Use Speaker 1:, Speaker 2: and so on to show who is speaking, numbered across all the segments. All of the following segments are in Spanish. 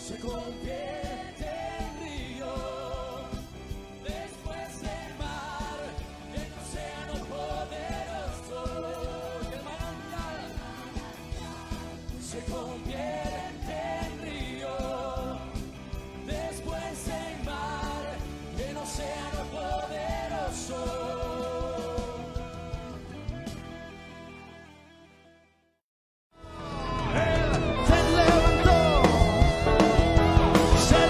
Speaker 1: se convierte en río, después del mar, en océano poderoso, y el manantial se convierte en río, después del mar, en océano poderoso. Él se levantó, se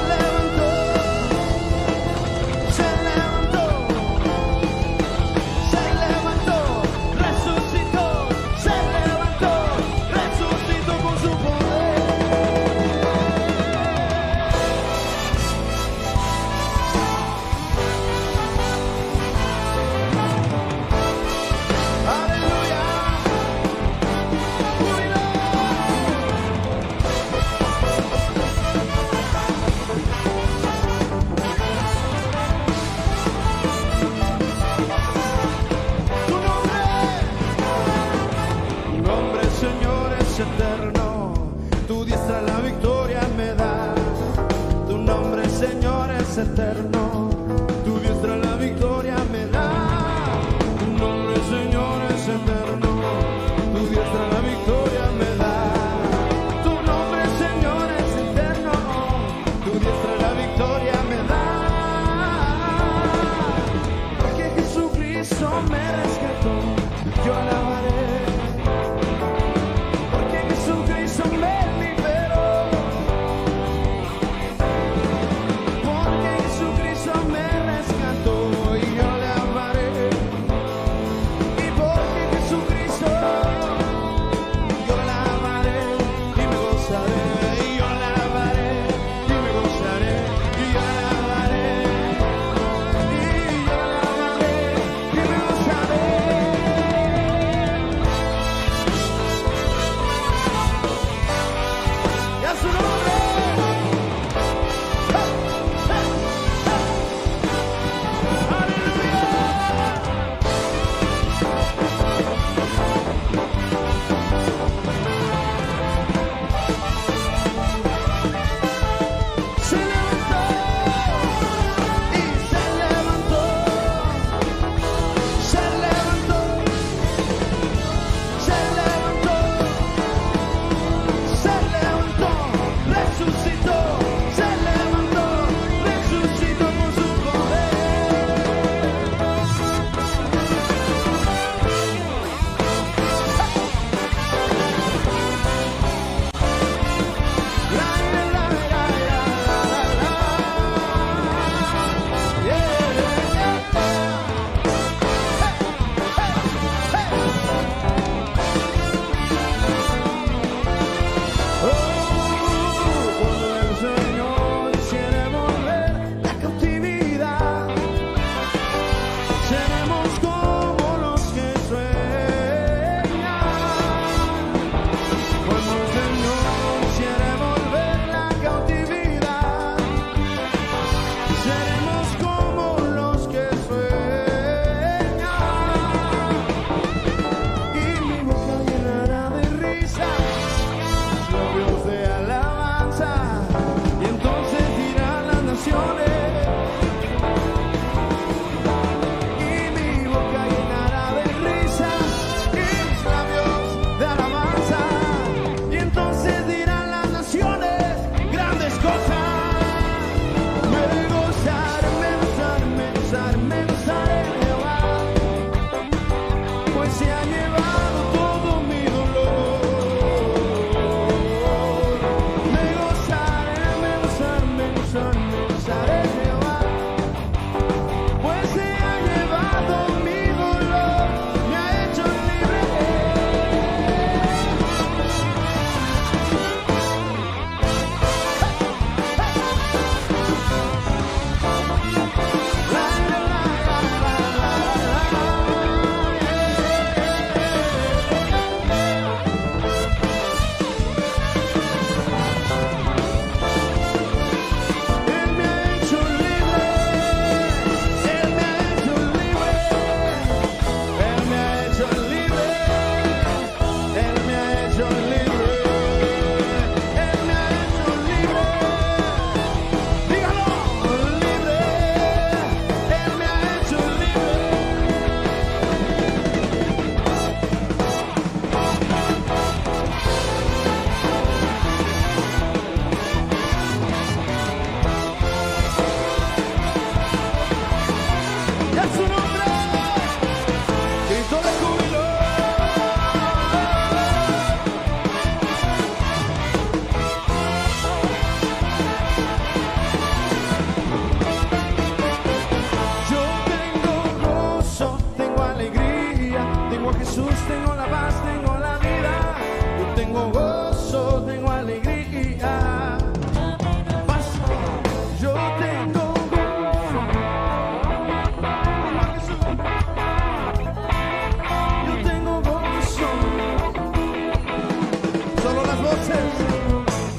Speaker 2: voces.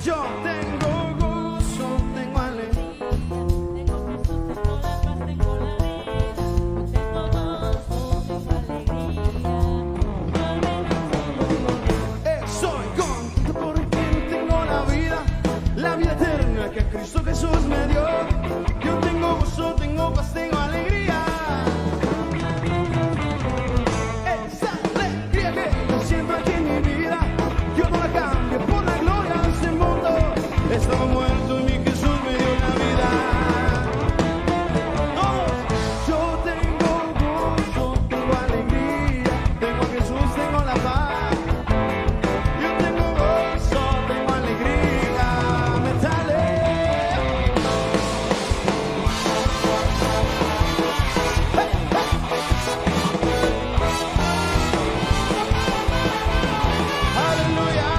Speaker 2: Yo tengo gozo, tengo alegría. Soy contento porque tengo la vida eterna que Cristo Jesús me dio. Yo tengo gozo, tengo paz, tengo alegría. Esa alegría que yo siento aquí en mi vida, yo no la cambio por la gloria de este mundo. Estaba muerto y mi Jesús me dio la vida. Yo tengo gozo, tengo alegría, tengo a Jesús, tengo la paz. Yo tengo gozo, tengo alegría, metale. Aleluya.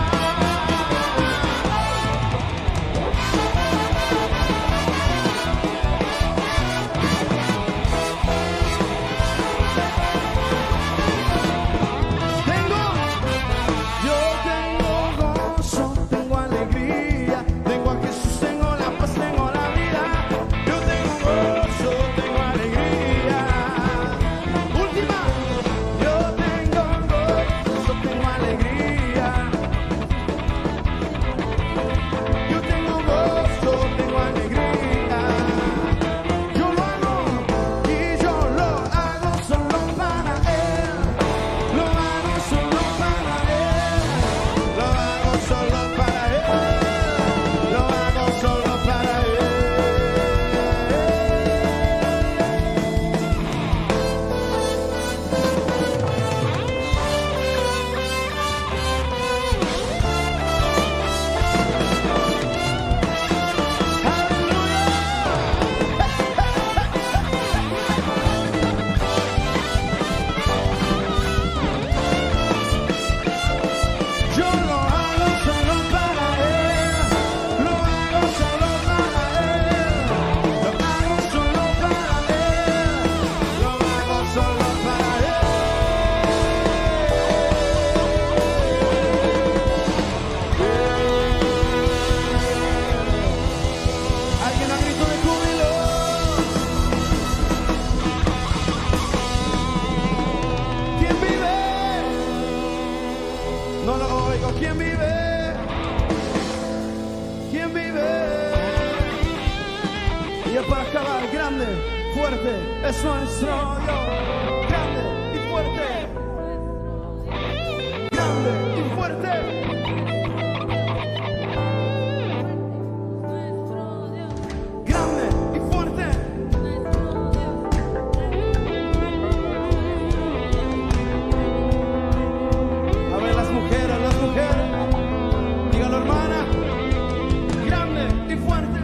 Speaker 2: Yo tengo gozo, tengo alegría, tengo a Jesús, tengo la paz, tengo la vida. Yo tengo gozo, tengo alegría. Última. Yo tengo gozo, tengo alegría. Yo tengo gozo, tengo alegría. Yo lo hago y yo lo hago solo para Él. Lo hago solo para Él. Lo hago solo para Él. Lo hago solo para Él. Yo lo hago solo para Él, lo hago solo para Él, lo hago solo para Él, lo hago solo para Él. Alguien ha grito de júbilo. ¿Quién vive? No lo oigo. ¿Quién vive? ¿Quién vive? Y ya para acabar, grande, fuerte, es nuestro Dios. Grande y fuerte. Grande y fuerte. Grande y fuerte. A ver las mujeres, las mujeres. Dígalo, hermana. Grande y fuerte.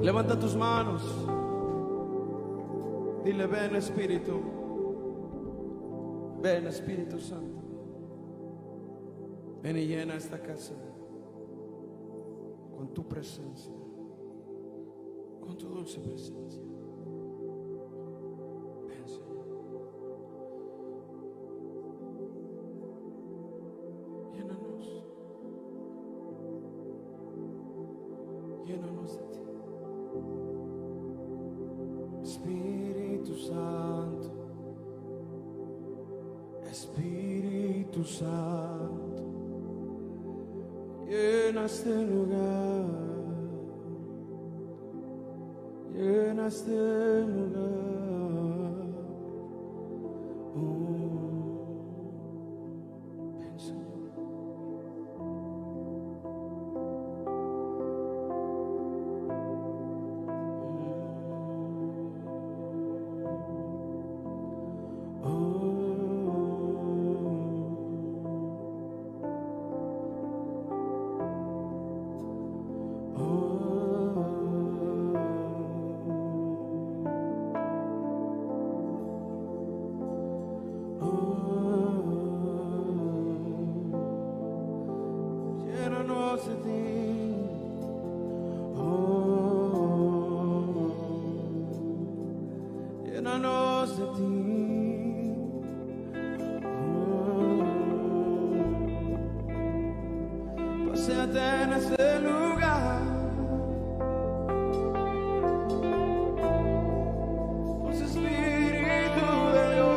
Speaker 2: Levanta tus manos. Dile, ven Espíritu. Ven Espíritu Santo. Ven y llena esta casa con tu presencia, con tu dulce presencia. Ven, Señor. Llénanos. Llénanos de ti. Espíritu Santo. Espíritu Santo. Llena este lugar. Llena este lugar. Ven, Señor. Llénanos de ti. Llénanos de ti. Paséate en este lugar. Dulce Espíritu de Dios.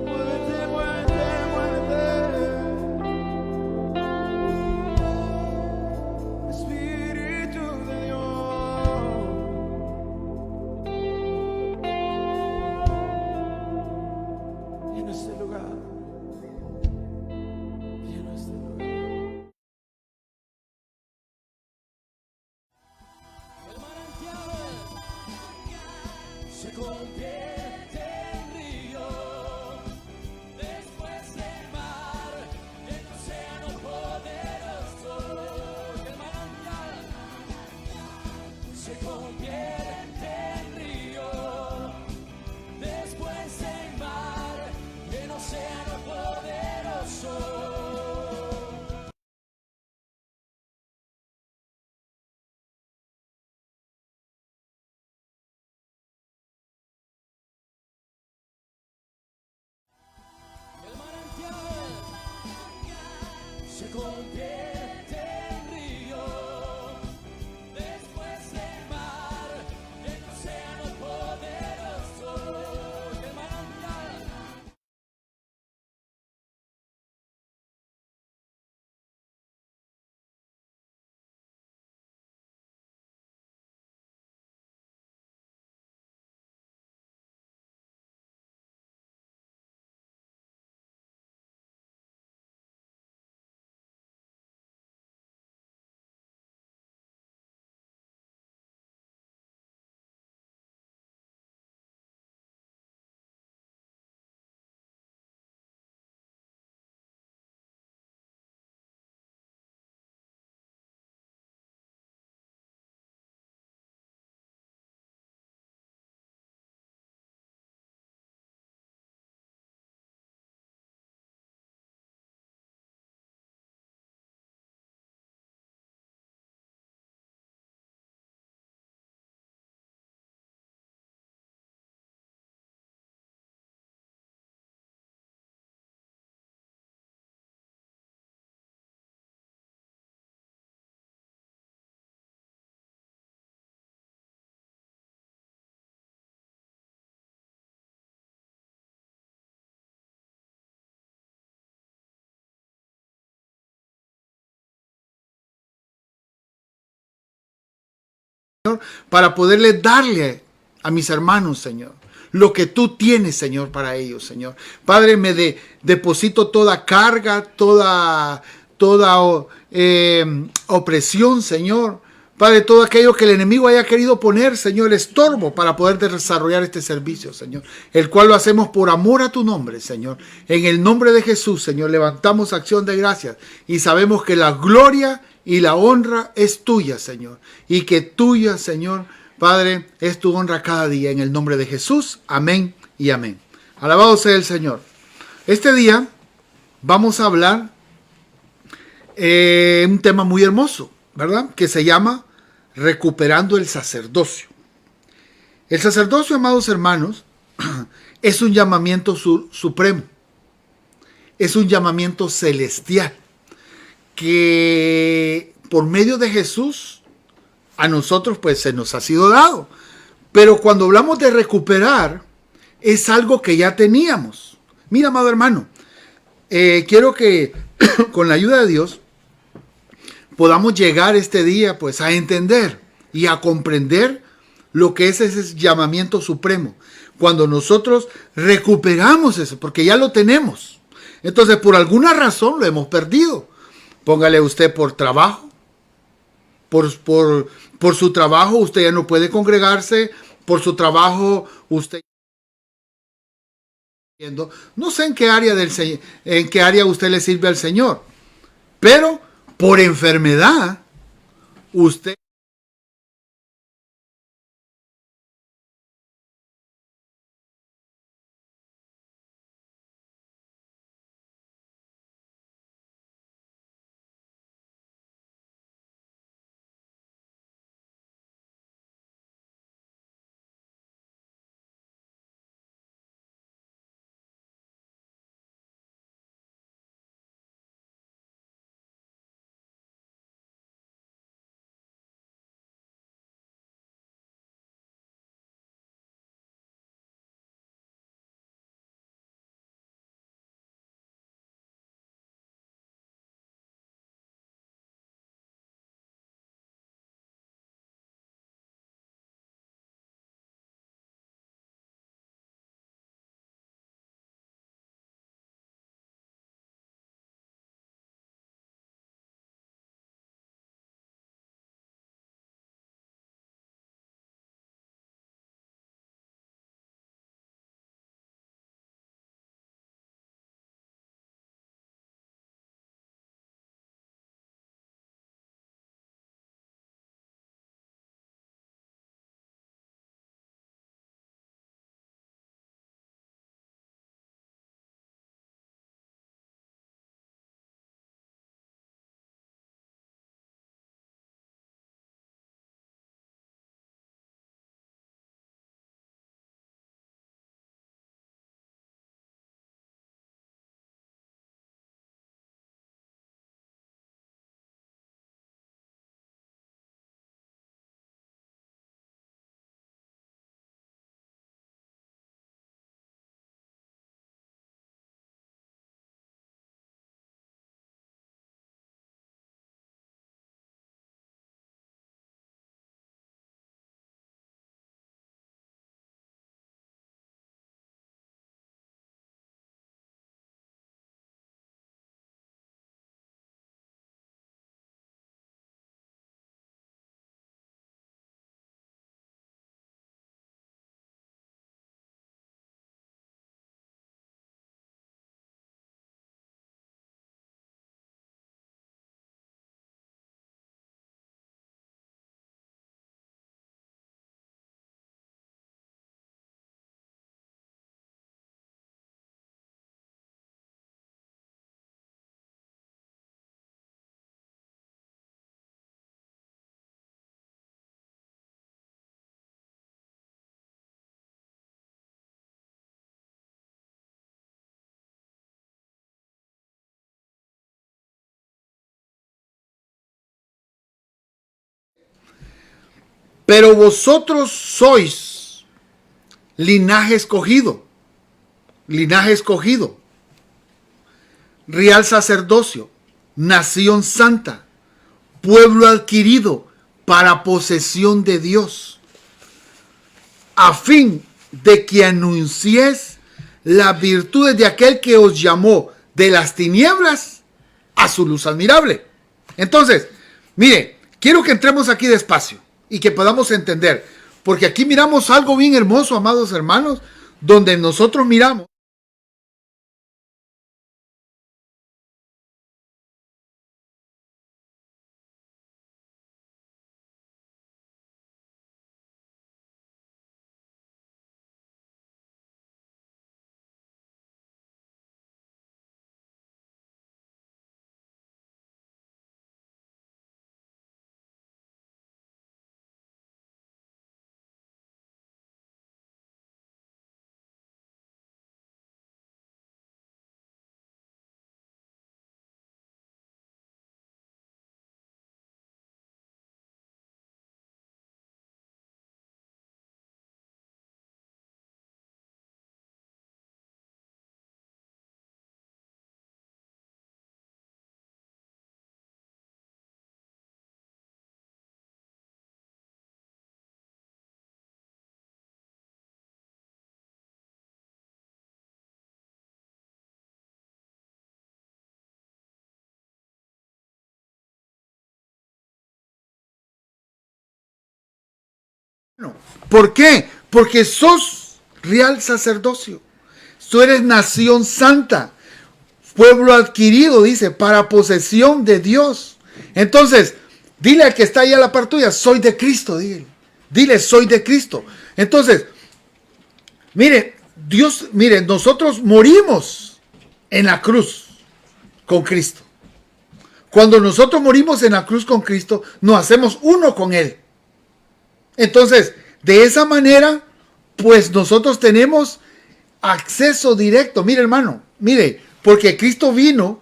Speaker 2: Muévete, muévete, muévete. Espíritu de Dios. Llena este lugar. Llena este lugar.
Speaker 1: El manantial se convierte en río, después el mar en océano poderoso. El manantial se convierte en río, después el mar en océano poderoso. El manantial se convierte en río, después el mar en océano poderoso. El manantial
Speaker 3: para poderle darle a mis hermanos, Señor, lo que tú tienes, Señor, para ellos, Señor. Padre, me deposito toda carga, toda opresión, Señor, Padre, todo aquello que el enemigo haya querido poner, Señor, estorbo para poder desarrollar este servicio, Señor, el cual lo hacemos por amor a tu nombre, Señor. En el nombre de Jesús, Señor, levantamos acción de gracias y sabemos que la gloria y la honra es tuya, Señor, y que tuya, Señor, Padre, es tu honra cada día. En el nombre de Jesús, amén y amén. Alabado sea el Señor. Este día vamos a hablar un tema muy hermoso, ¿verdad? Que se llama recuperando el sacerdocio. El sacerdocio, amados hermanos, es un llamamiento supremo. Es un llamamiento celestial que por medio de Jesús a nosotros pues se nos ha sido dado. Pero cuando hablamos de recuperar, es algo que ya teníamos. Mira, amado hermano, quiero que con la ayuda de Dios podamos llegar este día pues a entender y a comprender lo que es ese llamamiento supremo. Cuando nosotros recuperamos eso, porque ya lo tenemos. Entonces, por alguna razón lo hemos perdido. Póngale usted por trabajo. Por su trabajo usted ya no puede congregarse. Por su trabajo usted... No sé en qué área usted le sirve al Señor. Pero por enfermedad usted... Pero vosotros sois linaje escogido, real sacerdocio, nación santa, pueblo adquirido para posesión de Dios, a fin de que anunciéis las virtudes de aquel que os llamó de las tinieblas a su luz admirable. Entonces, mire, quiero que entremos aquí despacio y que podamos entender, porque aquí miramos algo bien hermoso, amados hermanos, donde nosotros miramos ¿por qué? Porque sos real sacerdocio. Tú eres nación santa, pueblo adquirido, dice, para posesión de Dios. Entonces, dile al que está ahí a la par tuya, soy de Cristo, dile. Dile, soy de Cristo. Entonces, mire, nosotros morimos en la cruz con Cristo. Cuando nosotros morimos en la cruz con Cristo, nos hacemos uno con Él. Entonces, de esa manera, pues nosotros tenemos acceso directo. Mire, hermano, mire, porque Cristo vino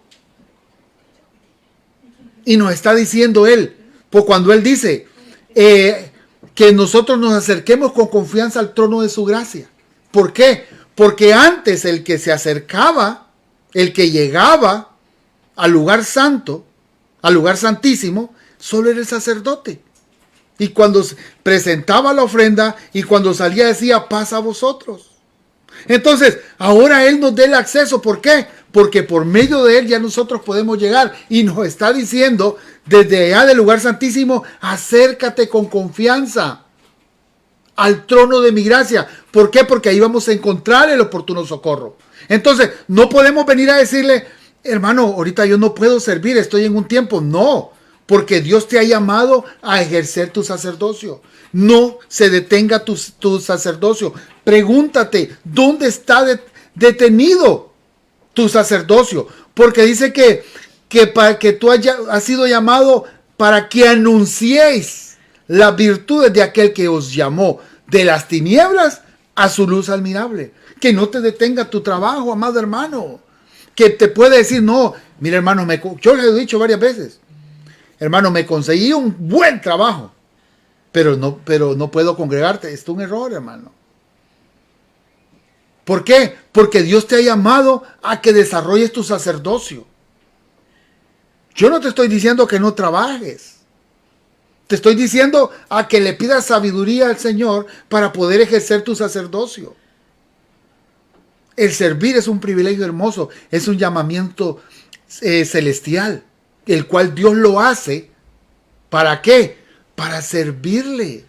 Speaker 3: y nos está diciendo Él, pues cuando Él dice que nosotros nos acerquemos con confianza al trono de su gracia. ¿Por qué? Porque antes el que se acercaba, el que llegaba al lugar santo, al lugar santísimo, solo era el sacerdote. Y cuando presentaba la ofrenda y cuando salía decía, paz a vosotros. Entonces, ahora Él nos da el acceso. ¿Por qué? Porque por medio de Él ya nosotros podemos llegar. Y nos está diciendo, desde allá del lugar santísimo, acércate con confianza al trono de mi gracia. ¿Por qué? Porque ahí vamos a encontrar el oportuno socorro. Entonces, no podemos venir a decirle, hermano, ahorita yo no puedo servir, estoy en un tiempo. No, porque Dios te ha llamado a ejercer tu sacerdocio. No se detenga tu sacerdocio. Pregúntate, ¿dónde está detenido tu sacerdocio? Porque dice que tú has sido llamado para que anunciéis las virtudes de aquel que os llamó de las tinieblas a su luz admirable. Que no te detenga tu trabajo, amado hermano. Que te puede decir, no, mira hermano, yo le he dicho varias veces, hermano, me conseguí un buen trabajo, pero no puedo congregarte. Es un error, hermano. ¿Por qué? Porque Dios te ha llamado a que desarrolles tu sacerdocio. Yo no te estoy diciendo que no trabajes. Te estoy diciendo a que le pidas sabiduría al Señor para poder ejercer tu sacerdocio. El servir es un privilegio hermoso, es un llamamiento celestial, el cual Dios lo hace. ¿Para qué? Para servirle.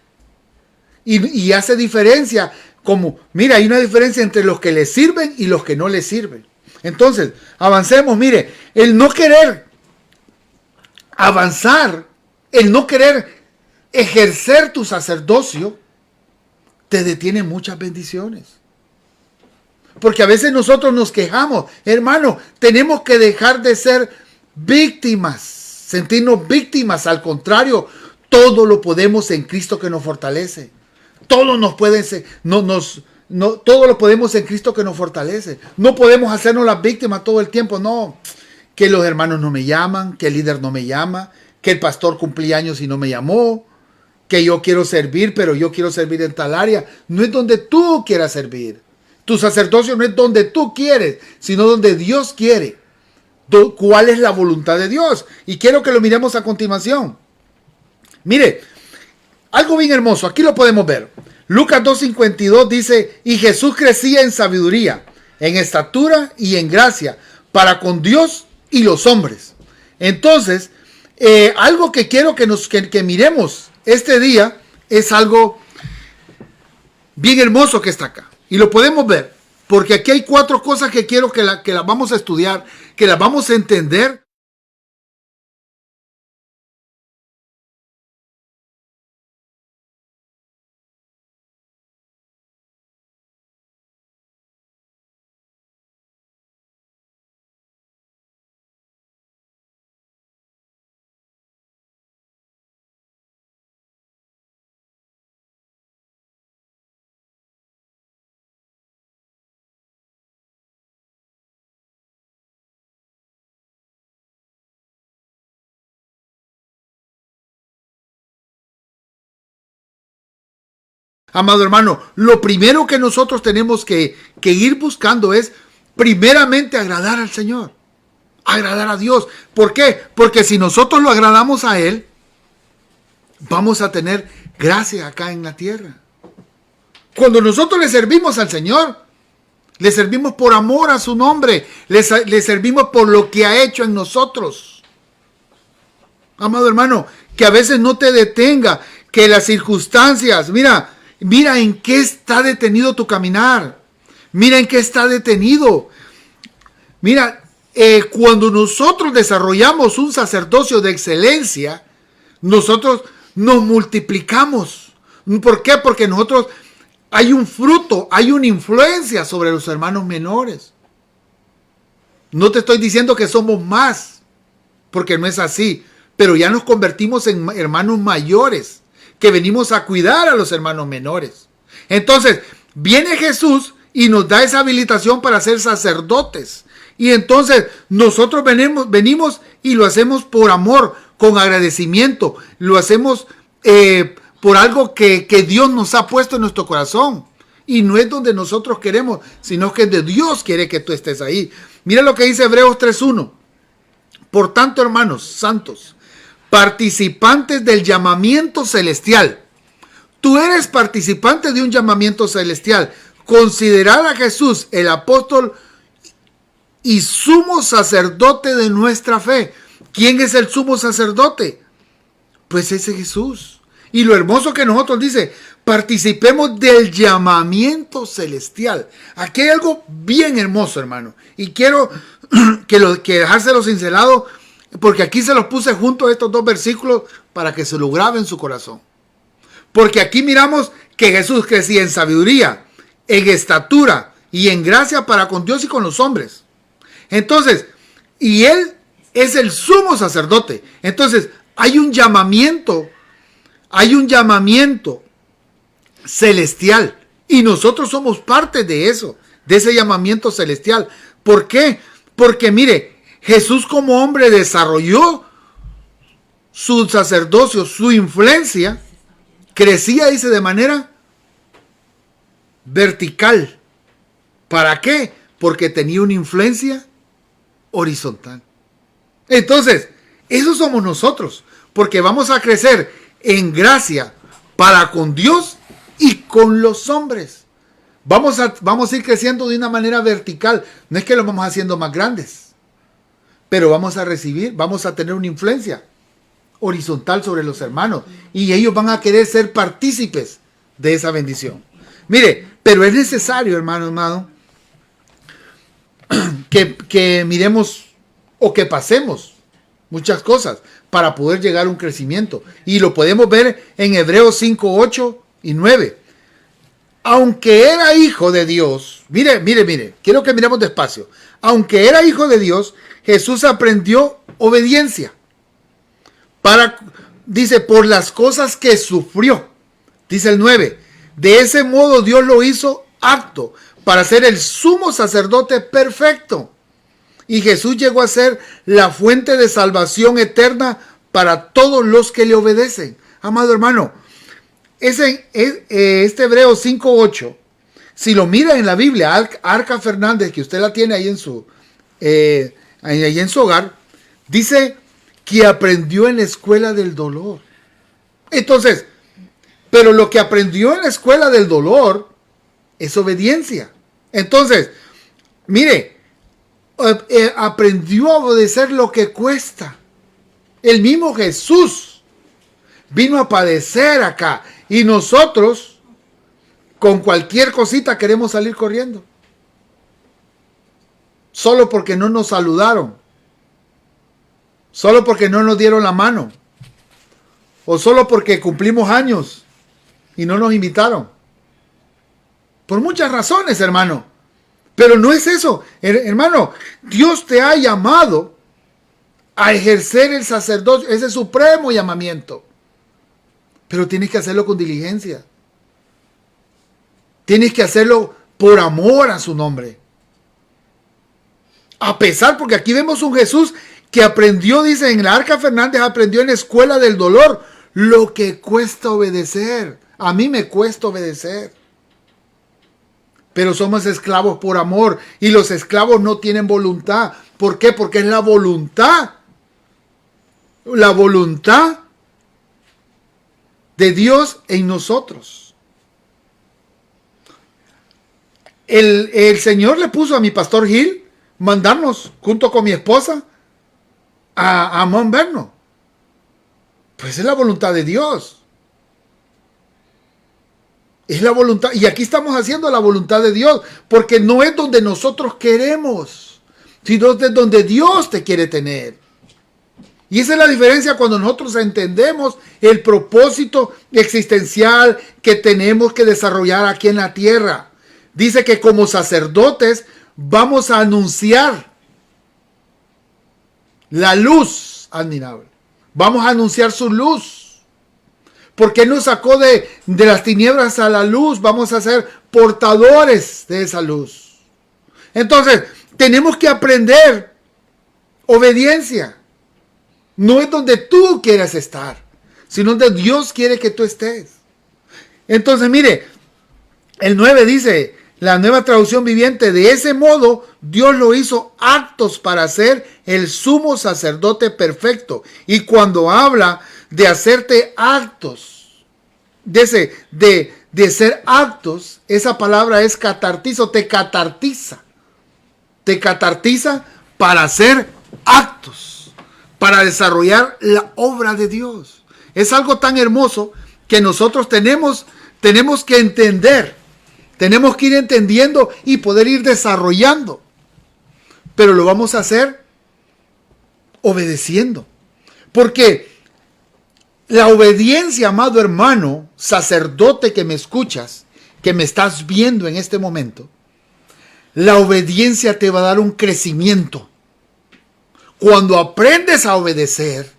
Speaker 3: Y hace diferencia, como, mira, hay una diferencia entre los que le sirven y los que no le sirven. Entonces, avancemos, mire, el no querer avanzar, el no querer ejercer tu sacerdocio, te detiene muchas bendiciones. Porque a veces nosotros nos quejamos, hermano, tenemos que dejar de ser víctimas, sentirnos víctimas. Al contrario, todo lo podemos en Cristo que nos fortalece. Todo nos puede ser, todo lo podemos en Cristo que nos fortalece. No podemos hacernos las víctimas todo el tiempo, no. Que los hermanos no me llaman, que el líder no me llama, que el pastor cumplía años y no me llamó, que yo quiero servir, pero yo quiero servir en tal área. No es donde tú quieras servir. Tu sacerdocio no es donde tú quieres, sino donde Dios quiere. ¿Cuál es la voluntad de Dios? Y quiero que lo miremos a continuación. Mire, algo bien hermoso, aquí lo podemos ver. Lucas 2:52 dice, y Jesús crecía en sabiduría, en estatura y en gracia, para con Dios y los hombres. Entonces, Algo que quiero que miremos este día es algo bien hermoso que está acá. Y lo podemos ver. Porque aquí hay 4 cosas que quiero que las vamos a estudiar, que las vamos a entender. Amado hermano, lo primero que nosotros tenemos que ir buscando es primeramente agradar al Señor, agradar a Dios. ¿Por qué? Porque si nosotros lo agradamos a Él, vamos a tener gracia acá en la tierra. Cuando nosotros le servimos al Señor, le servimos por amor a su nombre, le servimos por lo que ha hecho en nosotros. Amado hermano, que a veces no te detenga, que las circunstancias, mira en qué está detenido tu caminar. Mira en qué está detenido. Mira, cuando nosotros desarrollamos un sacerdocio de excelencia, nosotros nos multiplicamos. ¿Por qué? Porque nosotros hay un fruto, hay una influencia sobre los hermanos menores. No te estoy diciendo que somos más, porque no es así, pero ya nos convertimos en hermanos mayores, que venimos a cuidar a los hermanos menores. Entonces, viene Jesús y nos da esa habilitación para ser sacerdotes. Y entonces nosotros venimos y lo hacemos por amor, con agradecimiento. Lo hacemos por algo que Dios nos ha puesto en nuestro corazón. Y no es donde nosotros queremos, sino que de Dios quiere que tú estés ahí. Mira lo que dice Hebreos 3:1. Por tanto, hermanos santos, participantes del llamamiento celestial. Tú eres participante de un llamamiento celestial. Considerad a Jesús, el apóstol y sumo sacerdote de nuestra fe. ¿Quién es el sumo sacerdote? Pues ese Jesús. Y lo hermoso que nosotros dice, participemos del llamamiento celestial. Aquí hay algo bien hermoso, hermano. Y quiero que dejárselo cincelado, porque aquí se los puse junto a estos 2 versículos para que se lo grabe en su corazón. Porque aquí miramos que Jesús crecía en sabiduría, en estatura y en gracia para con Dios y con los hombres. Entonces, y Él es el sumo sacerdote. Entonces, hay un llamamiento celestial. Y nosotros somos parte de eso, de ese llamamiento celestial. ¿Por qué? Porque mire, Jesús como hombre desarrolló su sacerdocio, su influencia, crecía, dice, de manera vertical. ¿Para qué? Porque tenía una influencia horizontal. Entonces, eso somos nosotros, porque vamos a crecer en gracia para con Dios y con los hombres. Vamos a ir creciendo de una manera vertical. No es que lo vamos haciendo más grandes, pero vamos a tener una influencia horizontal sobre los hermanos. Y ellos van a querer ser partícipes de esa bendición. Mire, pero es necesario, hermano, que miremos o que pasemos muchas cosas para poder llegar a un crecimiento. Y lo podemos ver en Hebreos 5, 8 y 9. Aunque era hijo de Dios, mire, quiero que miremos despacio. Aunque era hijo de Dios, Jesús aprendió obediencia. Dice, por las cosas que sufrió. Dice el 9. De ese modo Dios lo hizo apto para ser el sumo sacerdote perfecto. Y Jesús llegó a ser la fuente de salvación eterna para todos los que le obedecen. Amado hermano, este Hebreos 5:8, si lo mira en la Biblia, Arca Fernández, que usted la tiene ahí en su hogar, dice que aprendió en la escuela del dolor. Entonces, pero lo que aprendió en la escuela del dolor es obediencia. Entonces, mire, aprendió a obedecer lo que cuesta. El mismo Jesús vino a padecer acá. Y nosotros, con cualquier cosita, queremos salir corriendo. Solo porque no nos saludaron. Solo porque no nos dieron la mano. O solo porque cumplimos años y no nos invitaron. Por muchas razones, hermano. Pero no es eso. Hermano, Dios te ha llamado a ejercer el sacerdocio, ese supremo llamamiento. Pero tienes que hacerlo con diligencia. Tienes que hacerlo por amor a su nombre. A pesar, porque aquí vemos un Jesús que aprendió, dice en la Arca Fernández, aprendió en la escuela del dolor lo que cuesta obedecer. A mí me cuesta obedecer. Pero somos esclavos por amor y los esclavos no tienen voluntad. ¿Por qué? Porque es la voluntad de Dios en nosotros. El Señor le puso a mi pastor Gil mandarnos junto con mi esposa a Mount Vernon. Pues es la voluntad de Dios. Es la voluntad. Y aquí estamos haciendo la voluntad de Dios. Porque no es donde nosotros queremos, sino es donde Dios te quiere tener. Y esa es la diferencia cuando nosotros entendemos el propósito existencial que tenemos que desarrollar aquí en la tierra. Dice que como sacerdotes vamos a anunciar la luz admirable. Vamos a anunciar su luz. Porque Él nos sacó de las tinieblas a la luz. Vamos a ser portadores de esa luz. Entonces, tenemos que aprender obediencia. No es donde tú quieras estar, sino donde Dios quiere que tú estés. Entonces, mire, el 9 dice, la Nueva Traducción Viviente, de ese modo Dios lo hizo aptos para ser el sumo sacerdote perfecto. Y cuando habla de hacerte aptos, de ser aptos, esa palabra es catartizo, te catartiza para ser aptos, para desarrollar la obra de Dios. Es algo tan hermoso que nosotros tenemos que entender, tenemos que ir entendiendo y poder ir desarrollando, pero lo vamos a hacer obedeciendo, porque la obediencia, amado hermano, sacerdote que me escuchas, que me estás viendo en este momento, la obediencia te va a dar un crecimiento. Cuando aprendes a obedecer,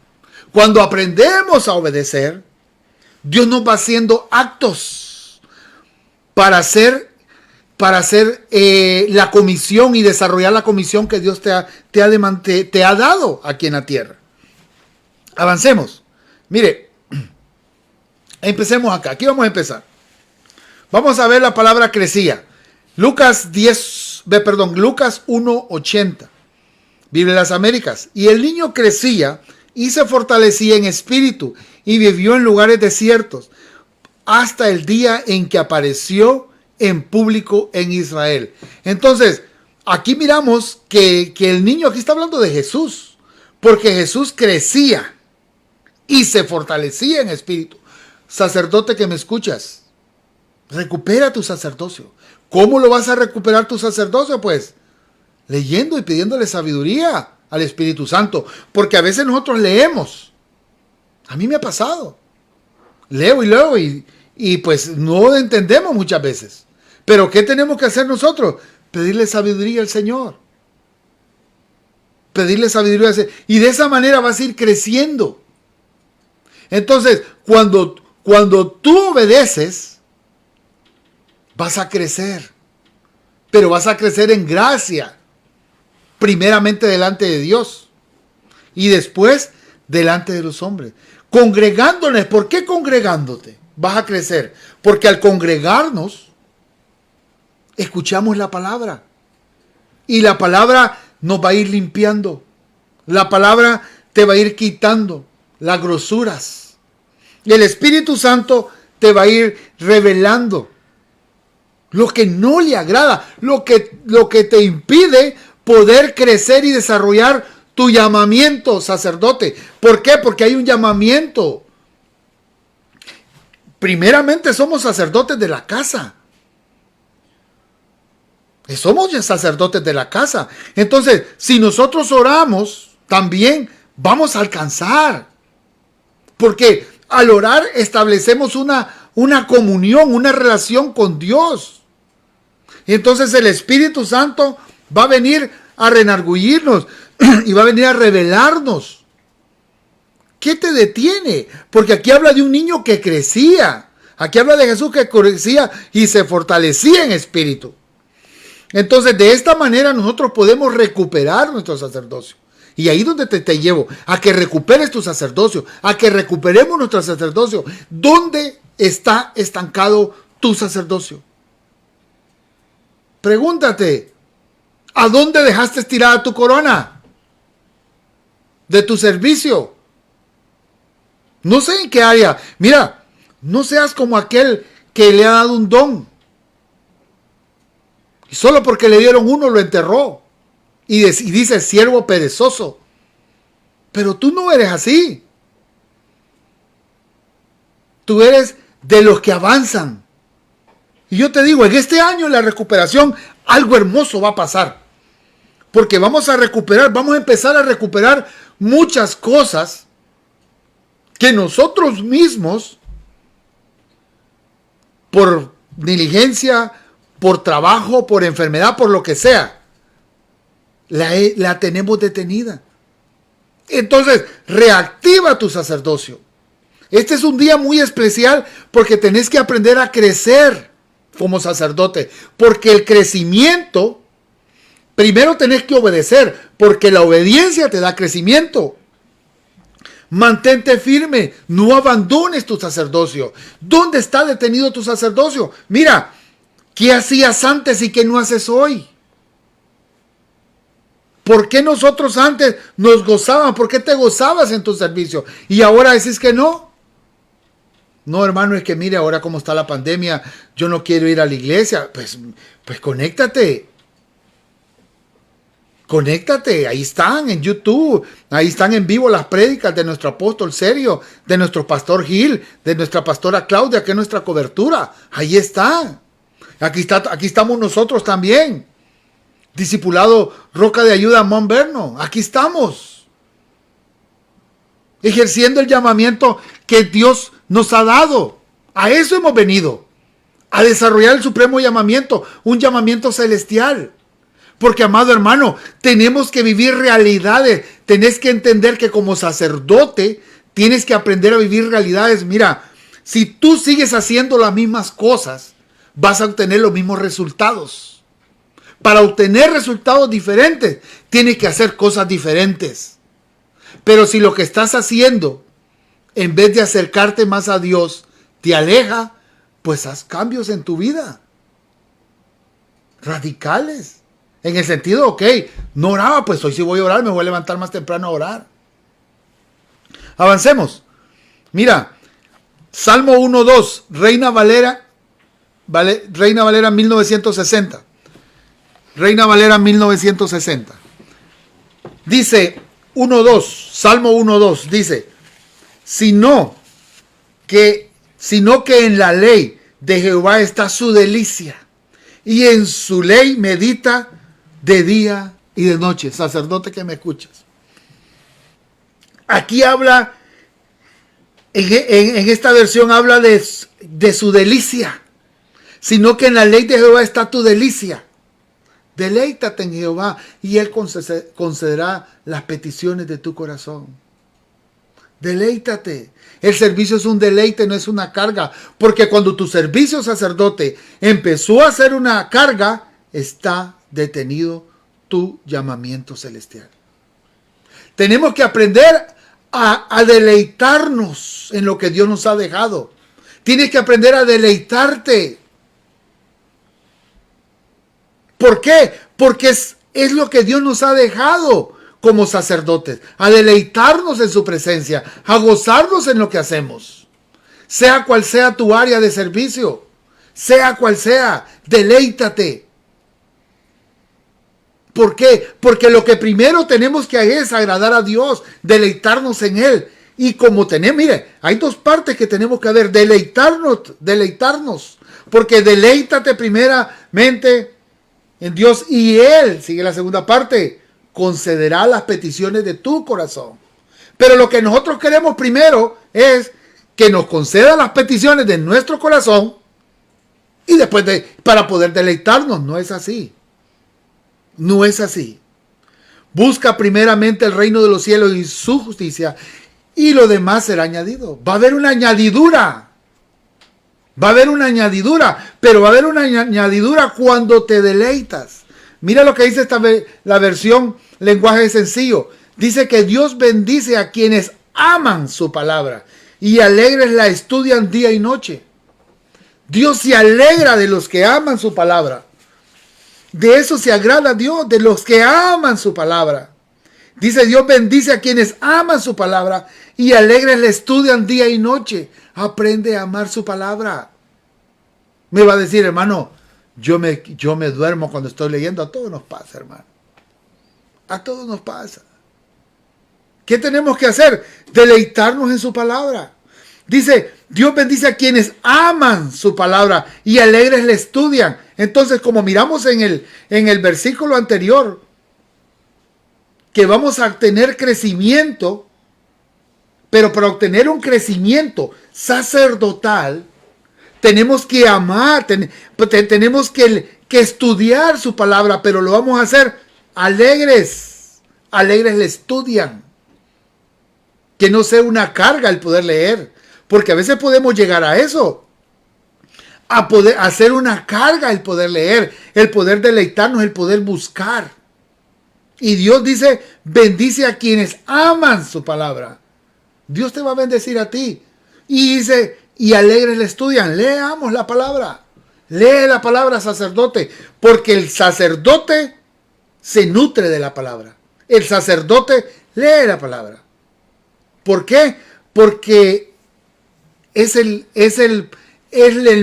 Speaker 3: cuando aprendemos a obedecer, Dios nos va haciendo actos para hacer la comisión y desarrollar la comisión que Dios te ha dado aquí en la tierra. Avancemos. Mire, empecemos acá. Aquí vamos a empezar. Vamos a ver la palabra crecía. Lucas 1:80. Biblia de las Américas. Y el niño crecía y se fortalecía en espíritu y vivió en lugares desiertos hasta el día en que apareció en público en Israel. Entonces, aquí miramos que el niño, aquí está hablando de Jesús, porque Jesús crecía y se fortalecía en espíritu. Sacerdote que me escuchas, recupera tu sacerdocio. ¿Cómo lo vas a recuperar tu sacerdocio? Pues leyendo y pidiéndole sabiduría al Espíritu Santo. Porque a veces nosotros leemos. A mí me ha pasado. Leo y pues no entendemos muchas veces. Pero ¿qué tenemos que hacer nosotros? Pedirle sabiduría al Señor. Pedirle sabiduría al Señor. Y de esa manera vas a ir creciendo. Entonces, cuando tú obedeces, vas a crecer. Pero vas a crecer en gracia. Primeramente delante de Dios. Y después delante de los hombres. Congregándonos. ¿Por qué congregándote? Vas a crecer. Porque al congregarnos, escuchamos la palabra. Y la palabra nos va a ir limpiando. La palabra te va a ir quitando las grosuras. Y el Espíritu Santo te va a ir revelando lo que no le agrada, lo que te impide poder crecer y desarrollar tu llamamiento, sacerdote. ¿Por qué? Porque hay un llamamiento. Primeramente somos sacerdotes de la casa. Somos ya sacerdotes de la casa. Entonces, si nosotros oramos, también vamos a alcanzar. Porque al orar establecemos una comunión, una relación con Dios. Y entonces el Espíritu Santo va a venir a renargullirnos y va a venir a revelarnos. ¿Qué te detiene? Porque aquí habla de un niño que crecía. Aquí habla de Jesús que crecía y se fortalecía en espíritu. Entonces, de esta manera nosotros podemos recuperar nuestro sacerdocio. Y ahí donde te llevo, a que recuperes tu sacerdocio, a que recuperemos nuestro sacerdocio. ¿Dónde está estancado tu sacerdocio? Pregúntate, ¿a dónde dejaste tirada tu corona de tu servicio? No sé en qué área. Mira, no seas como aquel que le ha dado un don. Y solo porque le dieron uno lo enterró. Y dice siervo perezoso. Pero tú no eres así. Tú eres de los que avanzan. Y yo te digo, en este año en la recuperación algo hermoso va a pasar. Porque vamos a recuperar, vamos a empezar a recuperar muchas cosas que nosotros mismos, por diligencia, por trabajo, por enfermedad, por lo que sea, la tenemos detenida. Entonces, reactiva tu sacerdocio. Este es un día muy especial porque tenés que aprender a crecer como sacerdote. Porque el crecimiento, primero tenés que obedecer, porque la obediencia te da crecimiento. Mantente firme, no abandones tu sacerdocio. ¿Dónde está detenido tu sacerdocio? Mira, ¿qué hacías antes y qué no haces hoy? ¿Por qué nosotros antes nos gozábamos? ¿Por qué te gozabas en tu servicio? Y ahora decís que no. No, hermano, es que mire, ahora cómo está la pandemia, yo no quiero ir a la iglesia. Pues conéctate. Conéctate, ahí están en YouTube, ahí están en vivo las prédicas de nuestro apóstol Sergio, de nuestro pastor Gil, de nuestra pastora Claudia, que es nuestra cobertura. Ahí está. Aquí estamos nosotros también. Discipulado Roca de Ayuda Monverno, aquí estamos. Ejerciendo el llamamiento que Dios nos ha dado. A eso hemos venido. A desarrollar el supremo llamamiento, un llamamiento celestial. Porque, amado hermano, tenemos que vivir realidades. Tenés que entender que como sacerdote tienes que aprender a vivir realidades. Mira, si tú sigues haciendo las mismas cosas, vas a obtener los mismos resultados. Para obtener resultados diferentes, tienes que hacer cosas diferentes. Pero si lo que estás haciendo, en vez de acercarte más a Dios, te aleja, pues haz cambios en tu vida. Radicales. En el sentido, ok, no oraba, pues hoy sí voy a orar, me voy a levantar más temprano a orar. Avancemos. Mira, Salmo 1.2, Reina Valera 1960. Reina Valera 1960. Dice 1.2, Salmo 1.2, dice, sino que en la ley de Jehová está su delicia, y en su ley medita de día y de noche. Sacerdote que me escuchas. Aquí habla, en esta versión habla de su delicia. Sino que en la ley de Jehová está tu delicia. Deleítate en Jehová y Él concederá las peticiones de tu corazón. Deleítate. El servicio es un deleite, no es una carga. Porque cuando tu servicio sacerdote empezó a ser una carga, está detenido tu llamamiento celestial. Tenemos que aprender a deleitarnos en lo que Dios nos ha dejado. Tienes que aprender a deleitarte. ¿Por qué? Porque es lo que Dios nos ha dejado como sacerdotes. A deleitarnos en su presencia, a gozarnos en lo que hacemos. Sea cual sea tu área de servicio, sea cual sea, deleítate. ¿Por qué? Porque lo que primero tenemos que hacer es agradar a Dios, deleitarnos en Él. Y como tenemos, mire, hay dos partes que tenemos que ver. Deleitarnos. Porque deleítate primeramente en Dios y Él, sigue la segunda parte, concederá las peticiones de tu corazón. Pero lo que nosotros queremos primero es que nos conceda las peticiones de nuestro corazón y después para poder deleitarnos. No es así. No es así. Busca primeramente el reino de los cielos y su justicia y lo demás será añadido. Va a haber una añadidura. Va a haber una añadidura, pero va a haber una añadidura cuando te deleitas. Mira lo que dice la versión lenguaje sencillo. Dice que Dios bendice a quienes aman su palabra y alegres la estudian día y noche. Dios se alegra de los que aman su palabra. De eso se agrada Dios, de los que aman su palabra. Dice, Dios bendice a quienes aman su palabra y alegres la estudian día y noche. Aprende a amar su palabra. Me va a decir, hermano, yo me duermo cuando estoy leyendo. A todos nos pasa, hermano. A todos nos pasa. ¿Qué tenemos que hacer? Deleitarnos en su palabra. Dice, Dios bendice a quienes aman su palabra y alegres la estudian. Entonces, como miramos en el versículo anterior, que vamos a tener crecimiento, pero para obtener un crecimiento sacerdotal, tenemos que amar, tenemos que estudiar su palabra, pero lo vamos a hacer alegres. Alegres le estudian. Que no sea una carga el poder leer, porque a veces podemos llegar a eso, a poder hacer una carga el poder leer, el poder deleitarnos, el poder buscar. Y Dios dice, bendice a quienes aman su palabra. Dios te va a bendecir a ti. Y dice, y alegres le estudian. Leamos la palabra. Lee la palabra, sacerdote. Porque el sacerdote se nutre de la palabra. El sacerdote lee la palabra. ¿Por qué? Porque es el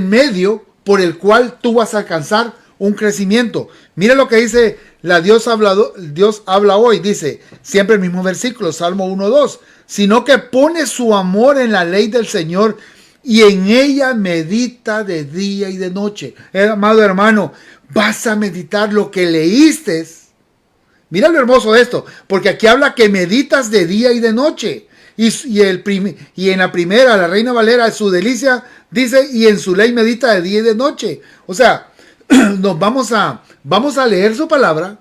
Speaker 3: medio por el cual tú vas a alcanzar un crecimiento. Mira lo que dice Dios habla hoy. Dice, siempre el mismo versículo, Salmo 1:2. Sino que pone su amor en la ley del Señor y en ella medita de día y de noche. Amado hermano, vas a meditar lo que leíste. Mira lo hermoso de esto, porque aquí habla que meditas de día y de noche. Y en la primera, la Reina Valera, su delicia, dice, y en su ley medita de día y de noche. O sea, nos vamos a leer su palabra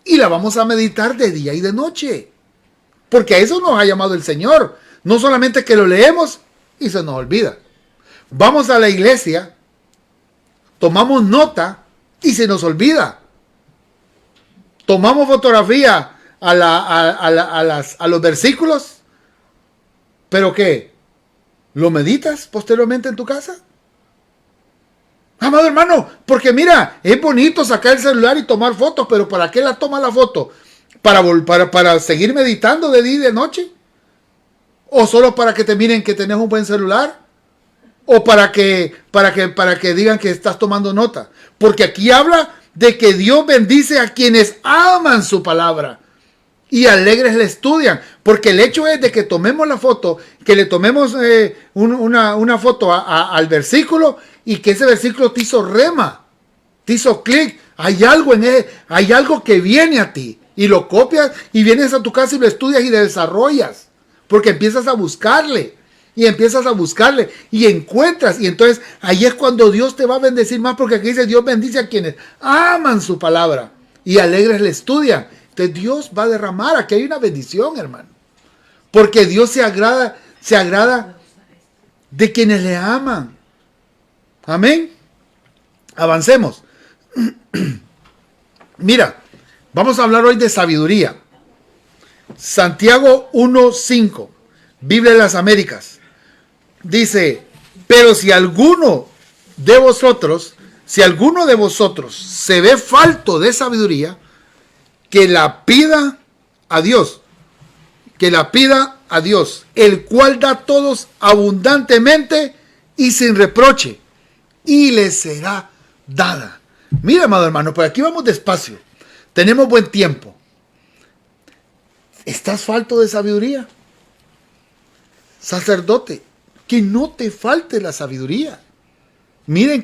Speaker 3: y la vamos a meditar de día y de noche. Porque a eso nos ha llamado el Señor. No solamente que lo leemos y se nos olvida. Vamos a la iglesia, tomamos nota y se nos olvida. Tomamos fotografía a los versículos. ¿Pero qué? ¿Lo meditas posteriormente en tu casa? Amado hermano, porque mira, es bonito sacar el celular y tomar fotos, pero ¿para qué la toma la foto? ¿Para seguir meditando de día y de noche? ¿O solo para que te miren que tenés un buen celular? ¿O para que digan que estás tomando nota? Porque aquí habla de que Dios bendice a quienes aman su palabra y alegres le estudian. Porque el hecho es de que tomemos la foto, que le tomemos una foto al versículo y que ese versículo te hizo rema, te hizo clic. Hay algo en él, hay algo que viene a ti y lo copias y vienes a tu casa y lo estudias y lo desarrollas. Porque empiezas a buscarle y encuentras. Y entonces ahí es cuando Dios te va a bendecir más, porque aquí dice Dios bendice a quienes aman su palabra y alegres le estudian. Entonces Dios va a derramar. Aquí hay una bendición, hermano. Porque Dios se agrada de quienes le aman. Amén. Avancemos. Mira, vamos a hablar hoy de sabiduría. Santiago 1:5, Biblia de las Américas. Dice, pero si alguno de vosotros se ve falto de sabiduría, que la pida a Dios, el cual da a todos abundantemente y sin reproche, y le será dada. Mira, amado hermano, por aquí vamos despacio. tenemos buen tiempo. ¿Estás falto de sabiduría? Sacerdote, que no te falte la sabiduría. Miren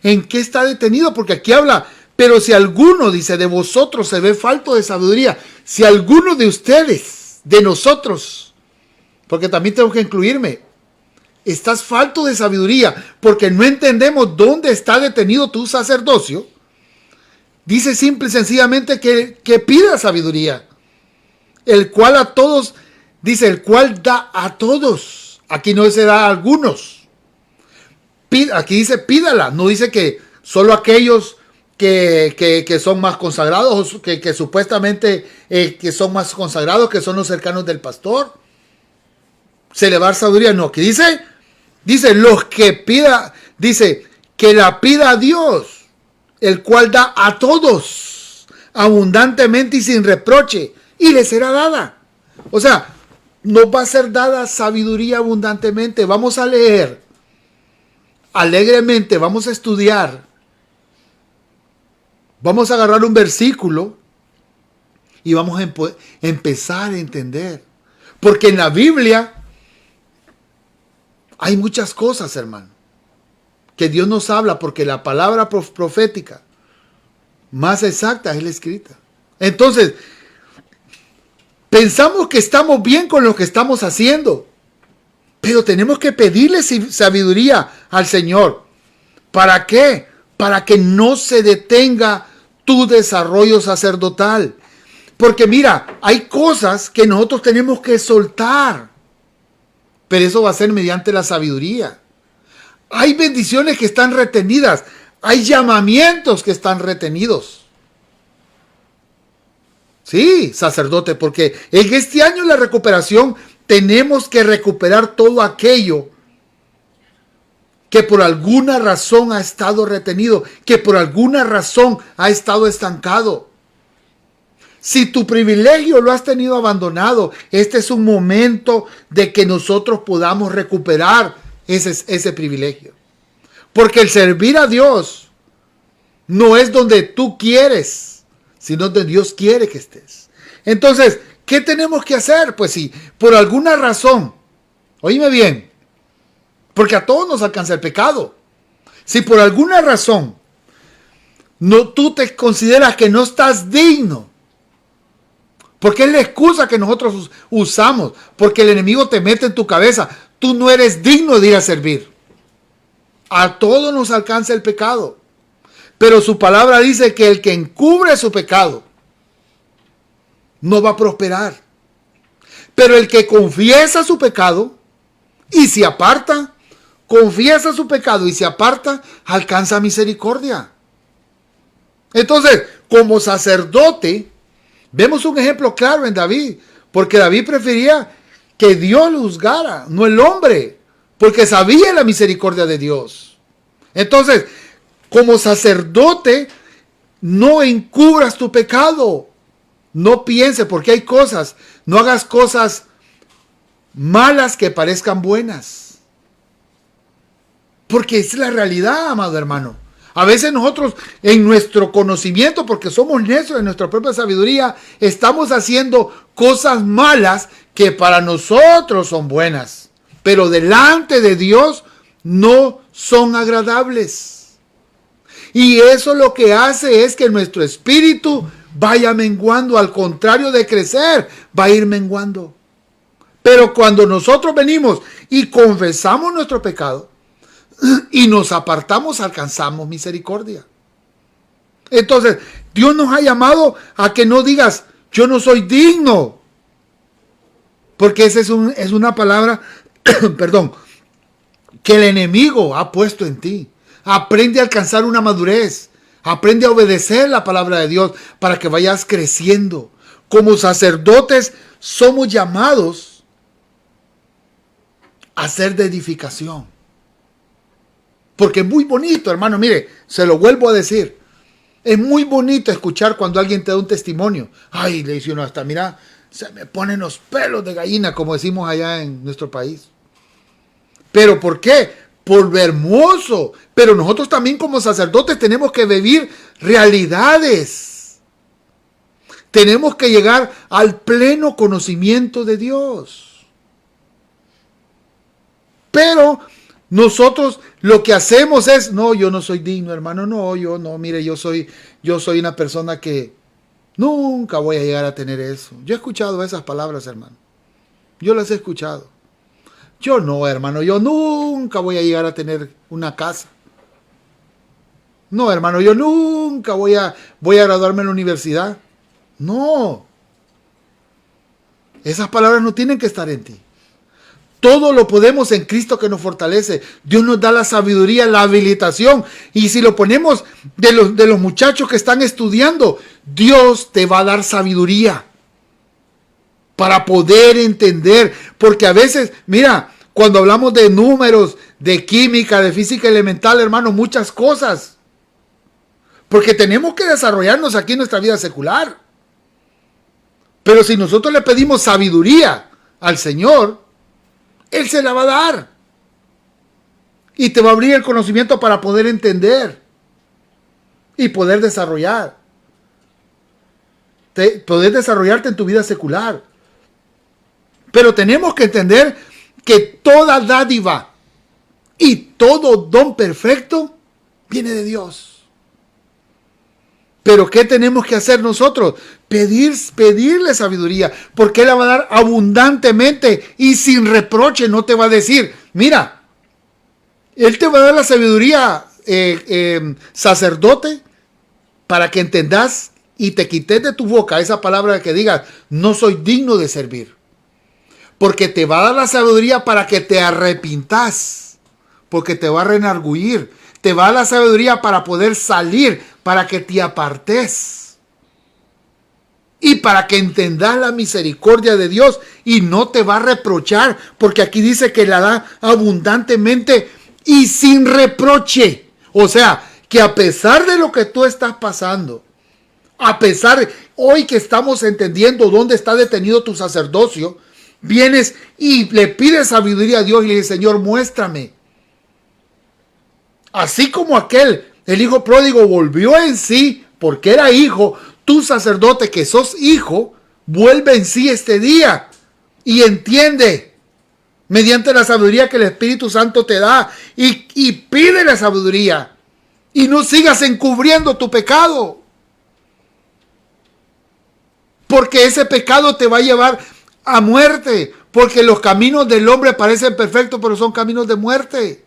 Speaker 3: en qué está detenido, porque aquí habla, pero si alguno, dice, de vosotros se ve falto de sabiduría, si alguno de ustedes, de nosotros, porque también tengo que incluirme, estás falto de sabiduría, porque no entendemos dónde está detenido tu sacerdocio, dice simple y sencillamente que pida sabiduría, el cual a todos, dice, el cual da a todos, aquí no se da a algunos. Aquí dice pídala, no dice que solo aquellos que son más consagrados, que supuestamente que son más consagrados, que son los cercanos del pastor. Se le va a dar sabiduría, no, que dice los que pida, dice que la pida a Dios, el cual da a todos abundantemente y sin reproche, y le será dada. O sea, nos va a ser dada sabiduría abundantemente. Vamos a leer alegremente, vamos a estudiar, vamos a agarrar un versículo y vamos a empezar a entender. Porque en la Biblia hay muchas cosas, hermano, que Dios nos habla, porque la palabra profética más exacta es la escrita. Entonces, pensamos que estamos bien con lo que estamos haciendo, pero tenemos que pedirle sabiduría al Señor. ¿Para qué? Para que no se detenga tu desarrollo sacerdotal. Porque mira, hay cosas que nosotros tenemos que soltar, pero eso va a ser mediante la sabiduría. Hay bendiciones que están retenidas, hay llamamientos que están retenidos. Sí, sacerdote, porque en este año la recuperación tenemos que recuperar todo aquello que por alguna razón ha estado retenido, que por alguna razón ha estado estancado. Si tu privilegio lo has tenido abandonado, este es un momento de que nosotros podamos recuperar ese privilegio. Porque el servir a Dios no es donde tú quieres, sino donde Dios quiere que estés. Entonces, ¿qué tenemos que hacer? Pues si por alguna razón, oíme bien, porque a todos nos alcanza el pecado. Si por alguna razón tú te consideras que no estás digno, porque es la excusa que nosotros usamos, porque el enemigo te mete en tu cabeza, tú no eres digno de ir a servir. A todos nos alcanza el pecado, pero su palabra dice que el que encubre su pecado no va a prosperar. Pero el que confiesa su pecado y se aparta, confiesa su pecado y se aparta, alcanza misericordia. Entonces, como sacerdote, vemos un ejemplo claro en David, porque David prefería que Dios lo juzgara, no el hombre, porque sabía la misericordia de Dios. Entonces, como sacerdote, no encubras tu pecado. No piense, porque hay cosas, no hagas cosas malas que parezcan buenas. Porque es la realidad, amado hermano. A veces nosotros, en nuestro conocimiento, porque somos necios en nuestra propia sabiduría, estamos haciendo cosas malas que para nosotros son buenas, pero delante de Dios no son agradables. Y eso lo que hace es que nuestro espíritu vaya menguando, al contrario de crecer, va a ir menguando. Pero cuando nosotros venimos y confesamos nuestro pecado y nos apartamos, alcanzamos misericordia. Entonces, Dios nos ha llamado a que no digas, yo no soy digno. Porque esa es una palabra, perdón, que el enemigo ha puesto en ti. Aprende a alcanzar una madurez. Aprende a obedecer la palabra de Dios para que vayas creciendo. Como sacerdotes somos llamados a ser de edificación. Porque es muy bonito, hermano, mire, se lo vuelvo a decir. Es muy bonito escuchar cuando alguien te da un testimonio. Ay, le dice uno hasta, mira, se me ponen los pelos de gallina, como decimos allá en nuestro país. ¿Pero por qué? Por lo hermoso. Pero nosotros también como sacerdotes tenemos que vivir realidades. Tenemos que llegar al pleno conocimiento de Dios. Pero nosotros lo que hacemos es, no, yo no soy digno, hermano, no, yo no, mire, yo soy una persona que nunca voy a llegar a tener eso. Yo he escuchado esas palabras, hermano. Yo las he escuchado. Yo no, hermano, yo nunca voy a llegar a tener una casa. No, hermano, yo nunca voy a graduarme en la universidad. No. Esas palabras no tienen que estar en ti. Todo lo podemos en Cristo que nos fortalece. Dios nos da la sabiduría, la habilitación. Y si lo ponemos de los muchachos que están estudiando, Dios te va a dar sabiduría para poder entender. Porque a veces, mira, cuando hablamos de números, de química, de física elemental, hermano, muchas cosas. Porque tenemos que desarrollarnos aquí en nuestra vida secular. Pero si nosotros le pedimos sabiduría al Señor, Él se la va a dar. Y te va a abrir el conocimiento para poder entender. Y poder desarrollar. Poder desarrollarte en tu vida secular. Pero tenemos que entender que toda dádiva y todo don perfecto viene de Dios. Pero ¿qué tenemos que hacer nosotros? Pedirle sabiduría, porque Él la va a dar abundantemente y sin reproche. No te va a decir, mira, Él te va a dar la sabiduría, sacerdote, para que entendas y te quites de tu boca esa palabra que digas, no soy digno de servir. Porque te va a dar la sabiduría para que te arrepintas, porque te va a redarguir. Te va a dar la sabiduría para poder salir, para que te apartes. Y para que entendas la misericordia de Dios y no te va a reprochar, porque aquí dice que la da abundantemente y sin reproche. O sea, que a pesar de lo que tú estás pasando, a pesar de hoy que estamos entendiendo dónde está detenido tu sacerdocio, vienes y le pides sabiduría a Dios y le dices, Señor, muéstrame. Así como el hijo pródigo volvió en sí porque era hijo, tú sacerdote que sos hijo, vuelve en sí este día y entiende mediante la sabiduría que el Espíritu Santo te da y pide la sabiduría y no sigas encubriendo tu pecado, porque ese pecado te va a llevar a muerte, porque los caminos del hombre parecen perfectos pero son caminos de muerte.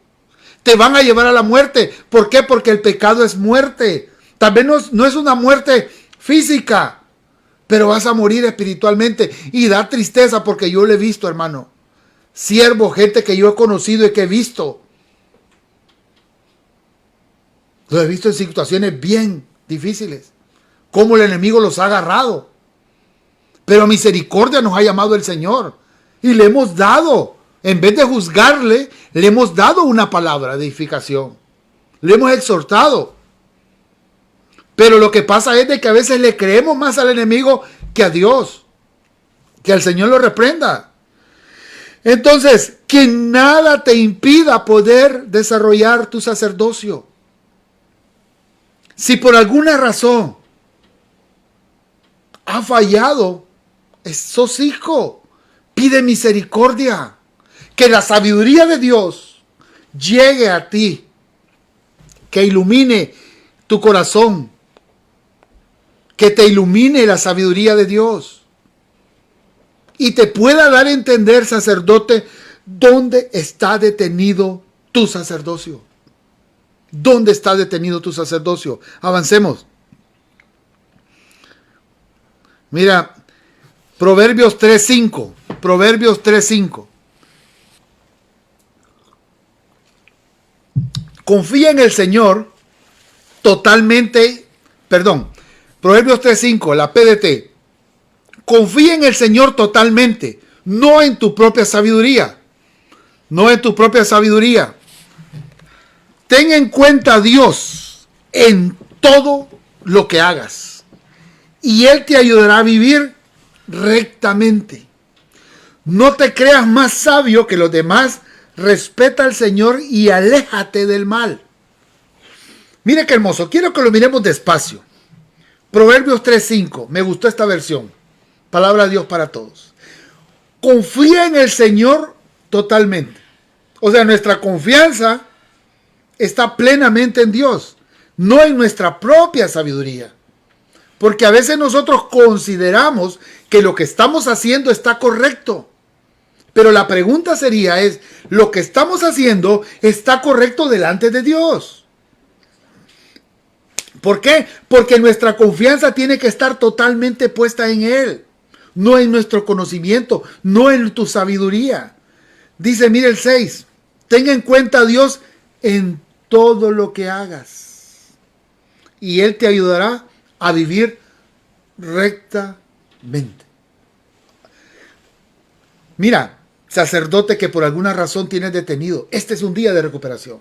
Speaker 3: Te van a llevar a la muerte. ¿Por qué? Porque el pecado es muerte. También no es una muerte física, pero vas a morir espiritualmente. Y da tristeza porque yo lo he visto, hermano. Siervo, gente que yo he conocido y que he visto. Lo he visto en situaciones bien difíciles. Cómo el enemigo los ha agarrado. Pero a misericordia nos ha llamado el Señor. Y le hemos dado. En vez de juzgarle, le hemos dado una palabra de edificación. Le hemos exhortado. Pero lo que pasa es de que a veces le creemos más al enemigo que a Dios. Que al Señor lo reprenda. Entonces, que nada te impida poder desarrollar tu sacerdocio. Si por alguna razón ha fallado, sos hijo, pide misericordia. Que la sabiduría de Dios llegue a ti, que ilumine tu corazón, que te ilumine la sabiduría de Dios y te pueda dar a entender, sacerdote, dónde está detenido tu sacerdocio. ¿Dónde está detenido tu sacerdocio? Avancemos. Mira, Proverbios 3:5. Proverbios 3:5. Confía en el Señor totalmente, Proverbios 3:5, la PDT. Confía en el Señor totalmente, no en tu propia sabiduría. No en tu propia sabiduría. Ten en cuenta a Dios en todo lo que hagas. Y Él te ayudará a vivir rectamente. No te creas más sabio que los demás. Respeta al Señor y aléjate del mal. Mire qué hermoso. Quiero que lo miremos despacio. Proverbios 3:5. Me gustó esta versión. Palabra de Dios para todos. Confía en el Señor totalmente. O sea, nuestra confianza está plenamente en Dios, no en nuestra propia sabiduría. Porque a veces nosotros consideramos que lo que estamos haciendo está correcto. Pero la pregunta sería ¿lo que estamos haciendo está correcto delante de Dios? ¿Por qué? Porque nuestra confianza tiene que estar totalmente puesta en Él, no en nuestro conocimiento, no en tu sabiduría. Dice, mire el 6, ten en cuenta a Dios en todo lo que hagas y Él te ayudará a vivir rectamente. Mira, sacerdote que por alguna razón tienes detenido, este es un día de recuperación.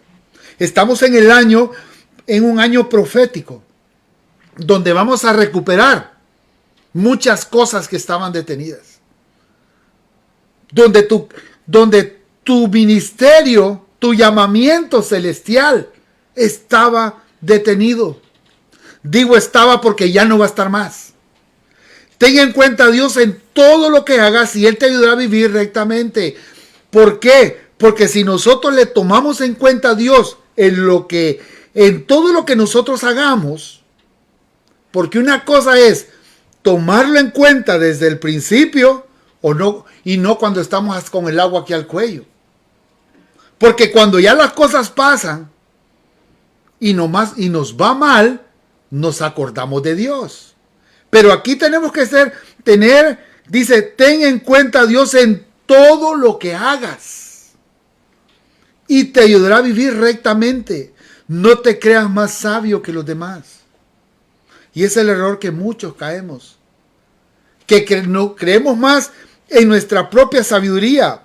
Speaker 3: Estamos en un año profético, donde vamos a recuperar muchas cosas que estaban detenidas. Donde tu ministerio, tu llamamiento celestial estaba detenido. Digo estaba porque ya no va a estar más. Ten en cuenta a Dios en todo lo que hagas y Él te ayudará a vivir rectamente. ¿Por qué? Porque si nosotros le tomamos en cuenta a Dios en todo lo que nosotros hagamos, porque una cosa es tomarlo en cuenta desde el principio y no cuando estamos con el agua aquí al cuello. Porque cuando ya las cosas pasan y nos va mal, nos acordamos de Dios. Pero aquí tenemos que dice, ten en cuenta a Dios en todo lo que hagas y te ayudará a vivir rectamente. No te creas más sabio que los demás. Y es el error que muchos caemos. No creemos más en nuestra propia sabiduría.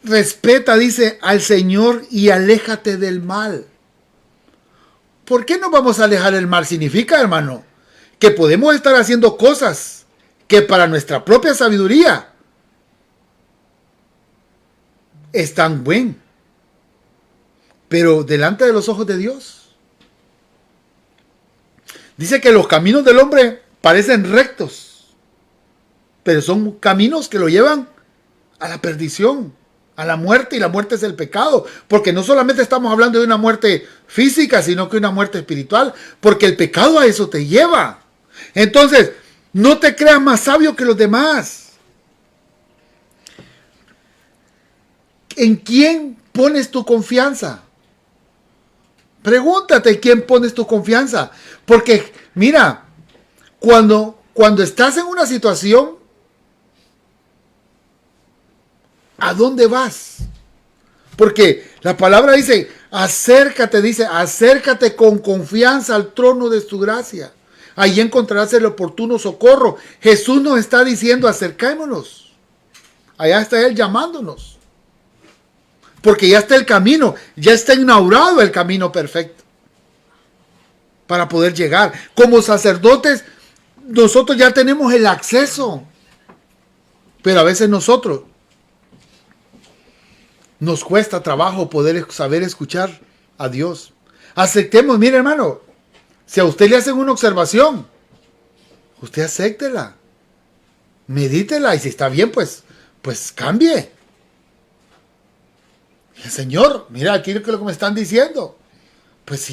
Speaker 3: Respeta, dice, al Señor y aléjate del mal. ¿Por qué nos vamos a alejar del mal? Significa, hermano, que podemos estar haciendo cosas que para nuestra propia sabiduría están bien, pero delante de los ojos de Dios. Dice que los caminos del hombre parecen rectos, pero son caminos que lo llevan a la perdición, a la muerte, y la muerte es el pecado, porque no solamente estamos hablando de una muerte física, sino que una muerte espiritual, porque el pecado a eso te lleva. Entonces, no te creas más sabio que los demás. ¿En quién pones tu confianza? Pregúntate en quién pones tu confianza. Porque, mira, cuando estás en una situación, ¿a dónde vas? Porque la palabra dice, acércate con confianza al trono de su gracia. Allí encontrarás el oportuno socorro. Jesús nos está diciendo, acercémonos. Allá está Él llamándonos. Porque ya está el camino, ya está inaugurado el camino perfecto para poder llegar. Como sacerdotes, nosotros ya tenemos el acceso. Pero a veces nosotros nos cuesta trabajo poder saber escuchar a Dios. Aceptemos, mire hermano, si a usted le hacen una observación, usted acéptela, medítela, y si está bien, pues cambie. El Señor, mira, aquí es lo que me están diciendo. Pues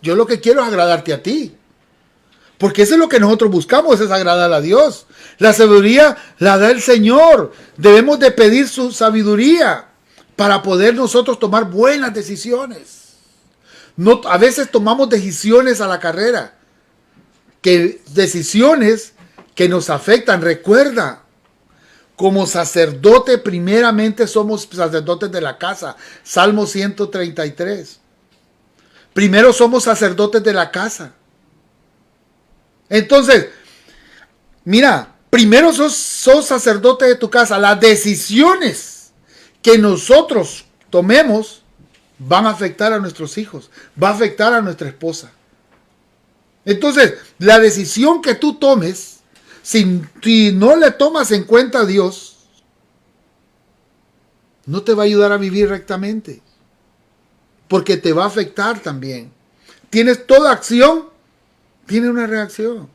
Speaker 3: yo lo que quiero es agradarte a ti. Porque eso es lo que nosotros buscamos, es agradar a Dios. La sabiduría la da el Señor. Debemos de pedir su sabiduría para poder nosotros tomar buenas decisiones. A veces tomamos decisiones a la carrera, decisiones que nos afectan. Recuerda, como sacerdote primeramente somos sacerdotes de la casa. Salmo 133. Primero somos sacerdotes de la casa. Entonces, mira, primero sos sacerdote de tu casa. Las decisiones que nosotros tomemos van a afectar a nuestros hijos, va a afectar a nuestra esposa. Entonces, la decisión que tú tomes, si no le tomas en cuenta a Dios, no te va a ayudar a vivir rectamente, porque te va a afectar también. Tienes toda acción, Tiene una reacción.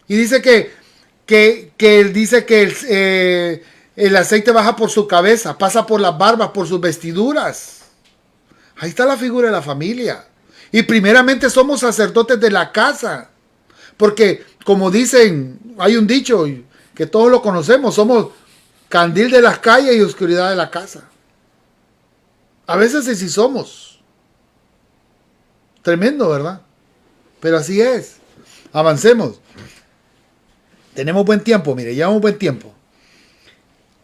Speaker 3: Y dice que él dice que el aceite baja por su cabeza, pasa por las barbas, por sus vestiduras. Ahí está la figura de la familia. Y primeramente somos sacerdotes de la casa. Porque, como dicen, hay un dicho que todos lo conocemos, somos candil de las calles y oscuridad de la casa. A veces sí somos. Tremendo, ¿verdad? Pero así es. Avancemos. Tenemos buen tiempo, mire, llevamos buen tiempo.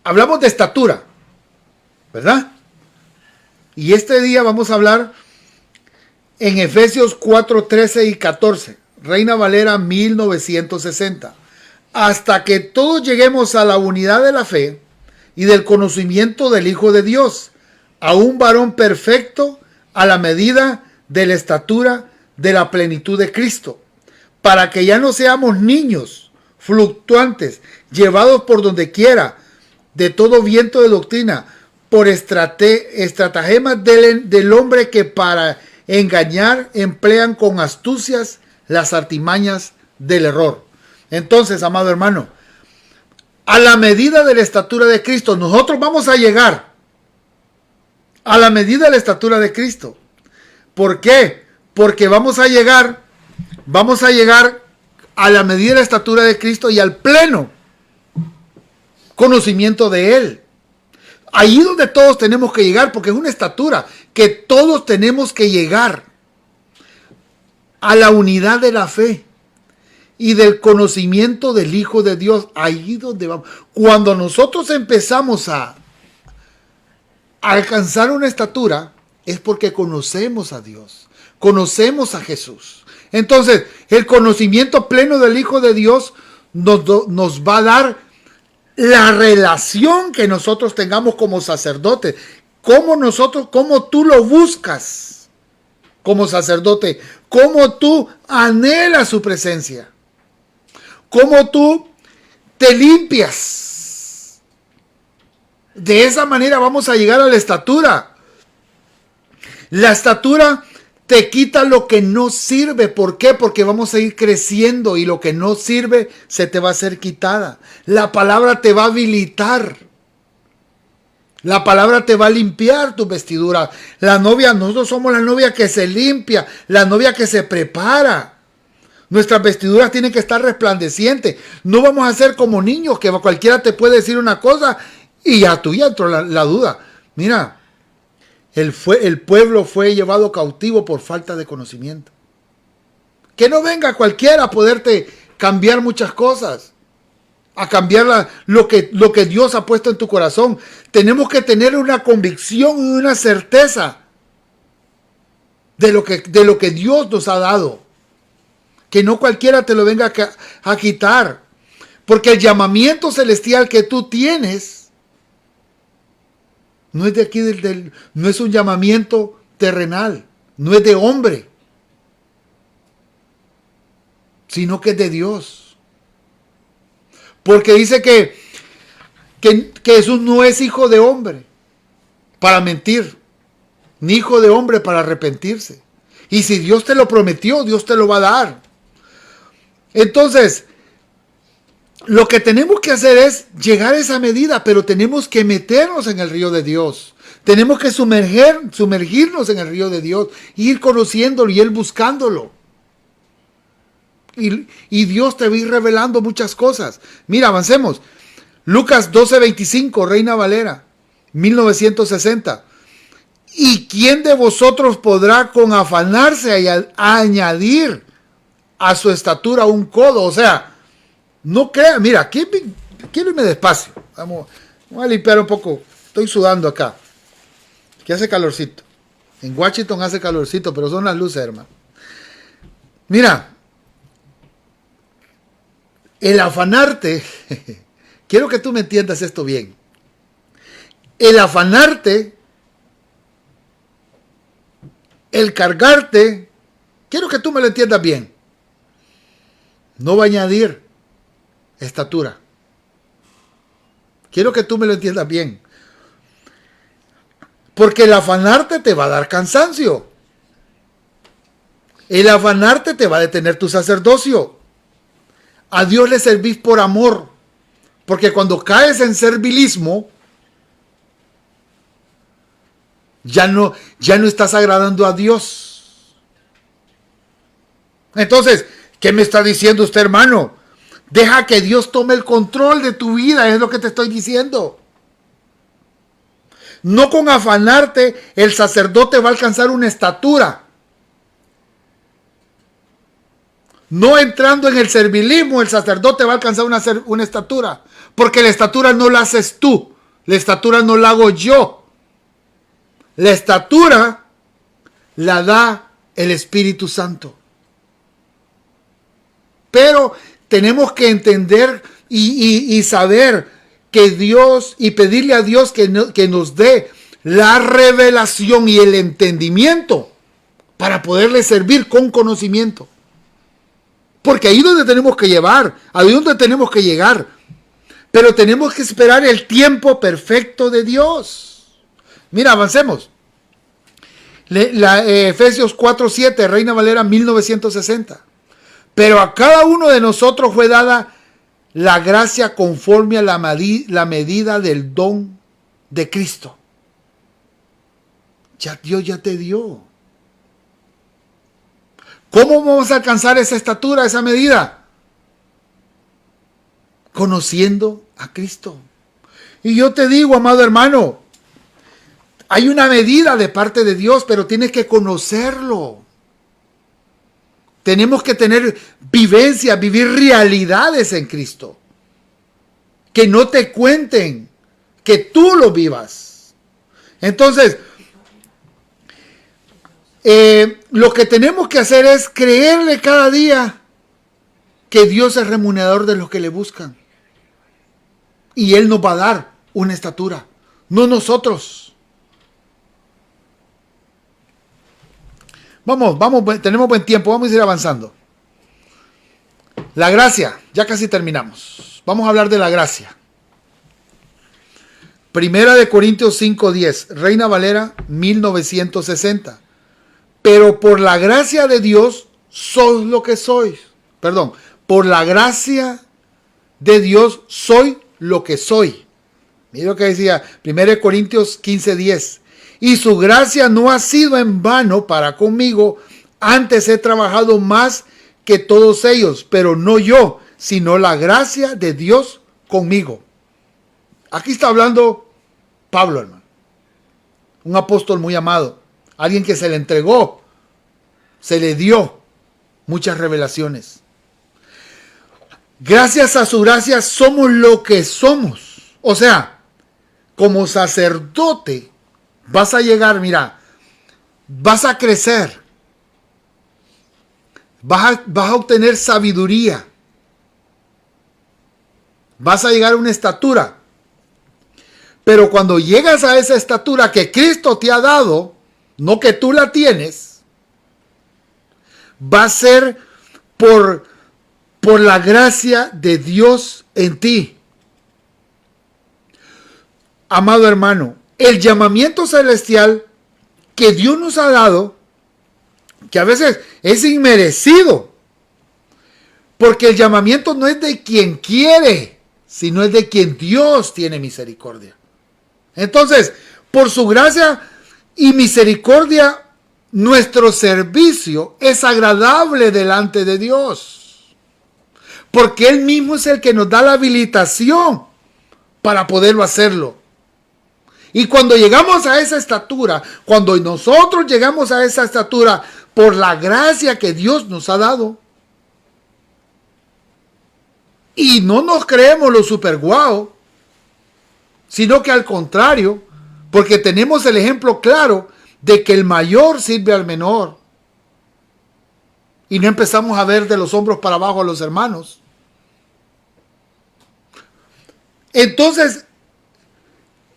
Speaker 3: Hablamos de estatura, ¿verdad? Y este día vamos a hablar en Efesios 4, 13 y 14. Reina Valera 1960. Hasta que todos lleguemos a la unidad de la fe y del conocimiento del Hijo de Dios, a un varón perfecto a la medida de la estatura de la plenitud de Cristo, para que ya no seamos niños fluctuantes, llevados por donde quiera, de todo viento de doctrina, por estratagemas del hombre que para engañar emplean con astucias las artimañas del error. Entonces, amado hermano, a la medida de la estatura de Cristo, nosotros vamos a llegar a la medida de la estatura de Cristo. ¿Por qué? Porque vamos a llegar a la medida de la estatura de Cristo y al pleno conocimiento de Él. Ahí donde todos tenemos que llegar, porque es una estatura que todos tenemos que llegar a la unidad de la fe y del conocimiento del Hijo de Dios. Ahí donde vamos. Cuando nosotros empezamos a alcanzar una estatura, es porque conocemos a Dios, conocemos a Jesús. Entonces, el conocimiento pleno del Hijo de Dios nos va a dar la relación que nosotros tengamos como sacerdotes. Cómo tú lo buscas como sacerdote, cómo tú anhelas su presencia, cómo tú te limpias. De esa manera vamos a llegar a la estatura. La estatura te quita lo que no sirve. ¿Por qué? Porque vamos a ir creciendo y lo que no sirve se te va a ser quitada. La palabra te va a habilitar. La palabra te va a limpiar tu vestidura. La novia, nosotros somos la novia que se limpia, la novia que se prepara. Nuestras vestiduras tienen que estar resplandecientes. No vamos a ser como niños que cualquiera te puede decir una cosa y ya tú ya entró la duda. Mira, el pueblo fue llevado cautivo por falta de conocimiento. Que no venga cualquiera a poderte cambiar muchas cosas, a cambiar lo que Dios ha puesto en tu corazón. Tenemos que tener una convicción y una certeza de lo que Dios nos ha dado. Que no cualquiera te lo venga a quitar. Porque el llamamiento celestial que tú tienes no es de aquí, no es un llamamiento terrenal, no es de hombre, sino que es de Dios. Porque dice que Jesús no es hijo de hombre para mentir, ni hijo de hombre para arrepentirse. Y si Dios te lo prometió, Dios te lo va a dar. Entonces, lo que tenemos que hacer es llegar a esa medida, pero tenemos que meternos en el río de Dios. Tenemos que sumergirnos en el río de Dios, ir conociéndolo y Él buscándolo. Y Dios te va a ir revelando muchas cosas. Mira, avancemos. Lucas 12:25, Reina Valera, 1960. ¿Y quién de vosotros podrá con afanarse a añadir a su estatura un codo? O sea, no crea, mira, quiero irme despacio. Vamos a limpiar un poco. Estoy sudando acá. Que hace calorcito. En Washington hace calorcito, pero son las luces, hermano. Mira, el afanarte, quiero que tú me entiendas esto bien. El afanarte, el cargarte, quiero que tú me lo entiendas bien. No va a añadir estatura. Quiero que tú me lo entiendas bien. Porque el afanarte te va a dar cansancio. El afanarte te va a detener tu sacerdocio. A Dios le servís por amor. Porque cuando caes en servilismo, ya no estás agradando a Dios. Entonces, ¿qué me está diciendo usted, hermano? Deja que Dios tome el control de tu vida, es lo que te estoy diciendo. No con afanarte, el sacerdote va a alcanzar una estatura. No entrando en el servilismo, el sacerdote va a alcanzar una estatura. Porque la estatura no la haces tú. La estatura no la hago yo. La estatura la da el Espíritu Santo. Pero tenemos que entender y saber que Dios, y pedirle a Dios que nos dé la revelación y el entendimiento para poderle servir con conocimiento. Porque ahí es donde tenemos que llevar, ahí es donde tenemos que llegar. Pero tenemos que esperar el tiempo perfecto de Dios. Mira, avancemos. Efesios 4:7, Reina Valera 1960. Pero a cada uno de nosotros fue dada la gracia conforme a la medida del don de Cristo. Dios ya te dio. ¿Cómo vamos a alcanzar esa estatura, esa medida? Conociendo a Cristo. Y yo te digo, amado hermano, hay una medida de parte de Dios, pero tienes que conocerlo. Tenemos que tener vivencia, vivir realidades en Cristo. Que no te cuenten, que tú lo vivas. Entonces, lo que tenemos que hacer es creerle cada día que Dios es remunerador de los que le buscan. Y Él nos va a dar una estatura, no nosotros. Vamos, tenemos buen tiempo, vamos a ir avanzando. La gracia, ya casi terminamos. Vamos a hablar de la gracia. Primera de Corintios 5:10, Reina Valera 1960. Pero por la gracia de Dios sois lo que sois. Perdón, por la gracia de Dios soy lo que soy. Mira lo que decía 1 Corintios 15:10. Y su gracia no ha sido en vano para conmigo, antes he trabajado más que todos ellos, pero no yo, sino la gracia de Dios conmigo. Aquí está hablando Pablo, hermano. Un apóstol muy amado. Alguien que se le entregó, se le dio muchas revelaciones. Gracias a su gracia somos lo que somos. O sea, como sacerdote vas a llegar, mira, vas a crecer. Vas a obtener sabiduría. Vas a llegar a una estatura. Pero cuando llegas a esa estatura que Cristo te ha dado, no que tú la tienes, va a ser por la gracia de Dios en ti. Amado hermano, el llamamiento celestial que Dios nos ha dado, que a veces es inmerecido, porque el llamamiento no es de quien quiere, sino es de quien Dios tiene misericordia. Entonces, por su gracia y misericordia, nuestro servicio es agradable delante de Dios. Porque Él mismo es el que nos da la habilitación para poderlo hacerlo. Y cuando llegamos a esa estatura, cuando nosotros llegamos a esa estatura por la gracia que Dios nos ha dado, y no nos creemos los super guau, sino que al contrario, porque tenemos el ejemplo claro de que el mayor sirve al menor. Y no empezamos a ver de los hombros para abajo a los hermanos. Entonces,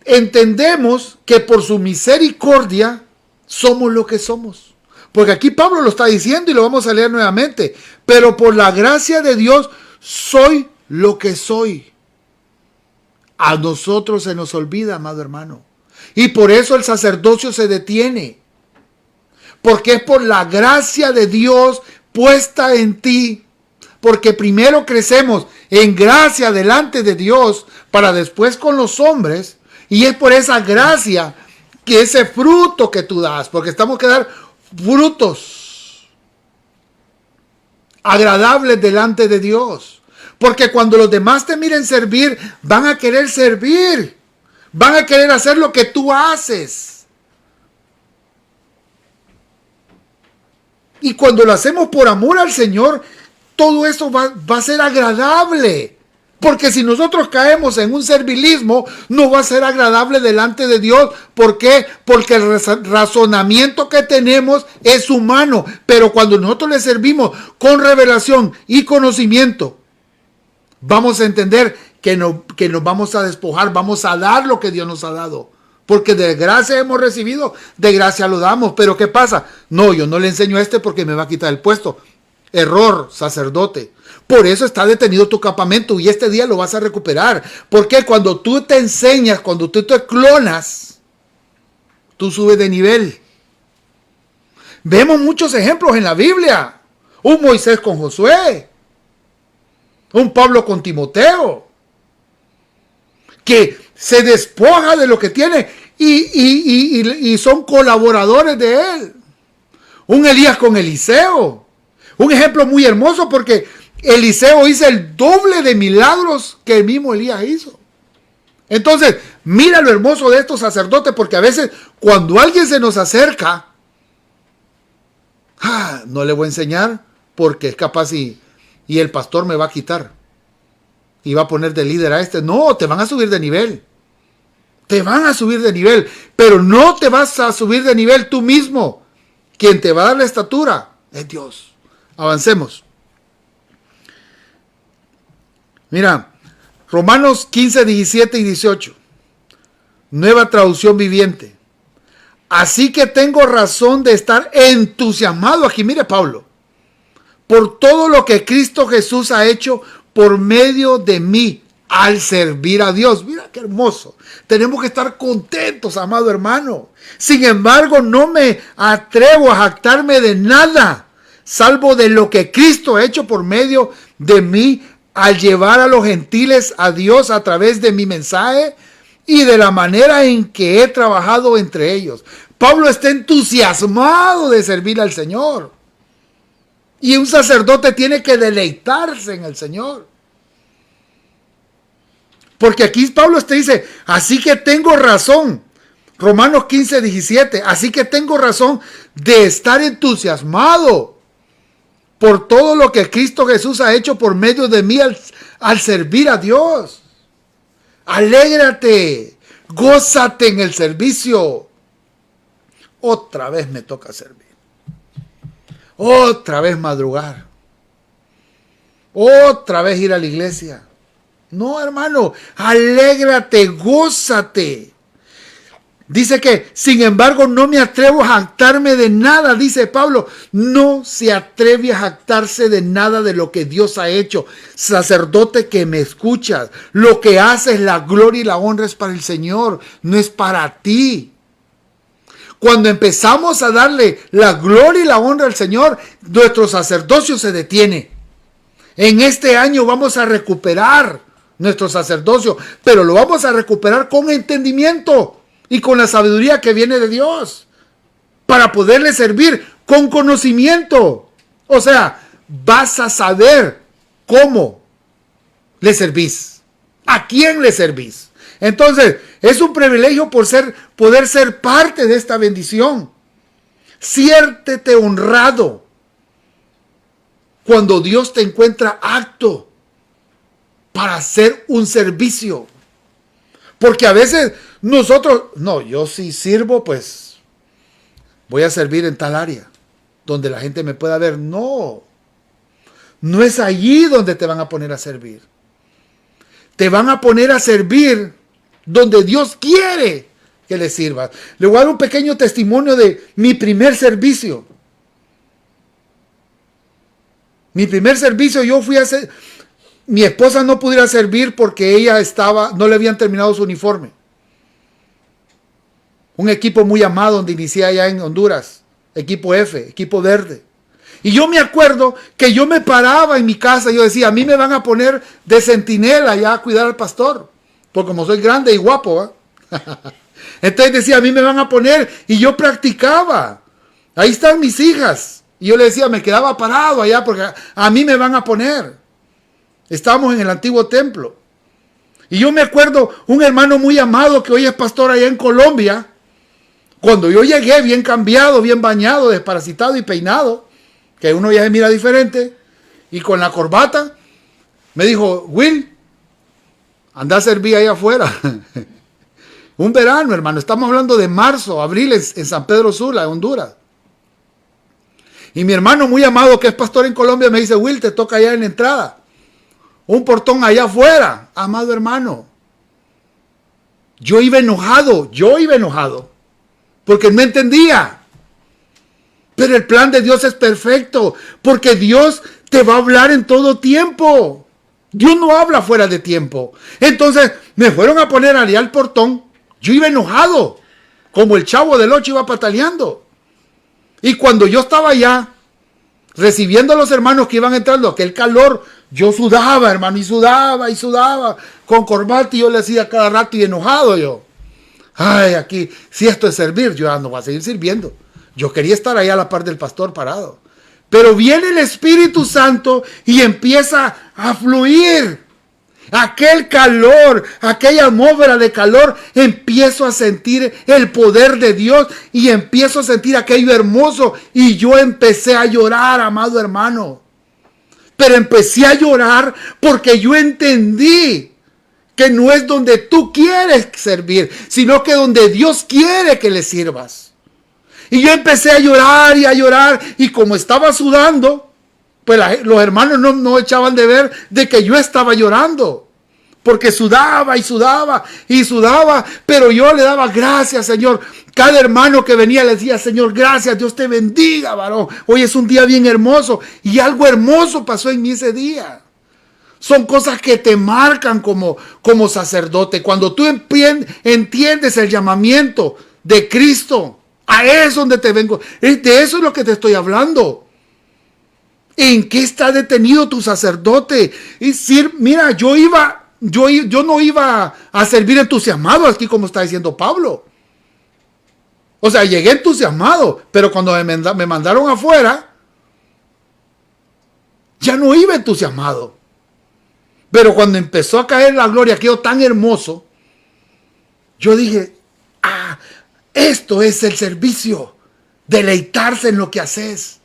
Speaker 3: entendemos que por su misericordia somos lo que somos. Porque aquí Pablo lo está diciendo y lo vamos a leer nuevamente. Pero por la gracia de Dios soy lo que soy. A nosotros se nos olvida, amado hermano. Y por eso el sacerdocio se detiene. porque es por la gracia de Dios puesta en ti. Porque primero crecemos en gracia delante de Dios para después con los hombres. Y es por esa gracia que ese fruto que tú das, porque estamos que dar frutos agradables delante de Dios. Porque cuando los demás te miren servir, van a querer servir. Van a querer hacer lo que tú haces. Y cuando lo hacemos por amor al Señor, todo eso va a ser agradable. Porque si nosotros caemos en un servilismo, no va a ser agradable delante de Dios. ¿Por qué? Porque el razonamiento que tenemos es humano. Pero cuando nosotros le servimos con revelación y conocimiento, vamos a entender que nos vamos a despojar, vamos a dar lo que Dios nos ha dado. Porque de gracia hemos recibido, de gracia lo damos. Pero ¿qué pasa? No, yo no le enseño a este porque me va a quitar el puesto. Error, sacerdote. Por eso está detenido tu campamento y este día lo vas a recuperar. Porque cuando tú te enseñas, cuando tú te clonas, tú subes de nivel. Vemos muchos ejemplos en la Biblia. Un Moisés con Josué. Un Pablo con Timoteo. Que se despoja de lo que tiene y son colaboradores de él. Un Elías con Eliseo. Un ejemplo muy hermoso porque Eliseo hizo el doble de milagros que el mismo Elías hizo. Entonces, mira lo hermoso de estos sacerdotes, porque a veces cuando alguien se nos acerca, no le voy a enseñar porque es capaz y el pastor me va a quitar y va a poner de líder a este. No, te van a subir de nivel. Te van a subir de nivel, pero no te vas a subir de nivel tú mismo. Quien te va a dar la estatura es Dios. Avancemos. Mira, Romanos 15, 17 y 18. Nueva traducción viviente. Así que tengo razón de estar entusiasmado aquí, mire Pablo, por todo lo que Cristo Jesús ha hecho por medio de mí al servir a Dios. Mira qué hermoso. Tenemos que estar contentos, amado hermano. Sin embargo, no me atrevo a jactarme de nada, salvo de lo que Cristo ha hecho por medio de mí al llevar a los gentiles a Dios a través de mi mensaje y de la manera en que he trabajado entre ellos. Pablo está entusiasmado de servir al Señor. Y un sacerdote tiene que deleitarse en el Señor. Porque aquí Pablo te dice, así que tengo razón. Romanos 15, 17. Así que tengo razón de estar entusiasmado por todo lo que Cristo Jesús ha hecho por medio de mí al servir a Dios. Alégrate, gózate en el servicio. Otra vez me toca servir. Otra vez madrugar. Otra vez ir a la iglesia. No, hermano, alégrate, gózate. Dice que, sin embargo, no me atrevo a jactarme de nada, dice Pablo. No se atreve a jactarse de nada de lo que Dios ha hecho. Sacerdote que me escuchas, lo que haces, la gloria y la honra es para el Señor, no es para ti. Cuando empezamos a darle la gloria y la honra al Señor, nuestro sacerdocio se detiene. En este año vamos a recuperar nuestro sacerdocio, pero lo vamos a recuperar con entendimiento y con la sabiduría que viene de Dios, para poderle servir con conocimiento. O sea, vas a saber cómo le servís, a quién le servís. Entonces, es un privilegio poder ser parte de esta bendición. Siéntete honrado cuando Dios te encuentra apto para hacer un servicio. Porque a veces nosotros, no, yo si sirvo, pues voy a servir en tal área donde la gente me pueda ver. No, no es allí donde te van a poner a servir. Te van a poner a servir donde Dios quiere que le sirvas. Le voy a dar un pequeño testimonio de mi primer servicio. Mi primer servicio yo fui a hacer. Mi esposa no pudiera servir porque ella no le habían terminado su uniforme. Un equipo muy amado donde inicié allá en Honduras, equipo F, equipo verde. Y yo me acuerdo que yo me paraba en mi casa y yo decía, a mí me van a poner de centinela ya a cuidar al pastor. Porque como soy grande y guapo, entonces decía, a mí me van a poner, y yo practicaba. Ahí están mis hijas. Y yo le decía, me quedaba parado allá porque a mí me van a poner. Estábamos en el antiguo templo. Y yo me acuerdo un hermano muy amado que hoy es pastor allá en Colombia. Cuando yo llegué bien cambiado, bien bañado, desparasitado y peinado, que uno ya se mira diferente, y con la corbata, me dijo, Will, anda a servir ahí afuera. Un verano, hermano, estamos hablando de marzo, abril en San Pedro Sula, Honduras. Y mi hermano muy amado que es pastor en Colombia me dice, Will, te toca allá en la entrada. Un portón allá afuera. Amado hermano, yo iba enojado, porque no entendía. Pero el plan de Dios es perfecto, porque Dios te va a hablar en todo tiempo. Dios no habla fuera de tiempo. Entonces me fueron a poner allá al portón. Yo iba enojado, como el Chavo del 8 iba pataleando. Y cuando yo estaba allá, recibiendo a los hermanos que iban entrando, aquel calor, yo sudaba, hermano, y sudaba, con corbata, y yo le decía cada rato y enojado yo. Ay, aquí, si esto es servir, yo no voy a seguir sirviendo. Yo quería estar allá a la par del pastor parado. Pero viene el Espíritu Santo y empieza a fluir. Aquel calor, aquella atmósfera de calor, empiezo a sentir el poder de Dios y empiezo a sentir aquello hermoso y yo empecé a llorar, amado hermano. Pero empecé a llorar porque yo entendí que no es donde tú quieres servir, sino que donde Dios quiere que le sirvas. Y yo empecé a llorar y como estaba sudando, pues los hermanos no echaban de ver de que yo estaba llorando. Porque sudaba, pero yo le daba gracias, Señor. Cada hermano que venía le decía, Señor, gracias, Dios te bendiga, varón. Hoy es un día bien hermoso. Y algo hermoso pasó en mí ese día. Son cosas que te marcan como sacerdote. Cuando tú entiendes el llamamiento de Cristo, a eso es donde te vengo. De eso es lo que te estoy hablando. ¿En qué está detenido tu sacerdote? Y decir, mira, yo no iba a servir entusiasmado, aquí como está diciendo Pablo. O sea, llegué entusiasmado, pero cuando me mandaron afuera, ya no iba entusiasmado. Pero cuando empezó a caer la gloria, aquello tan hermoso, yo dije, esto es el servicio, deleitarse en lo que haces.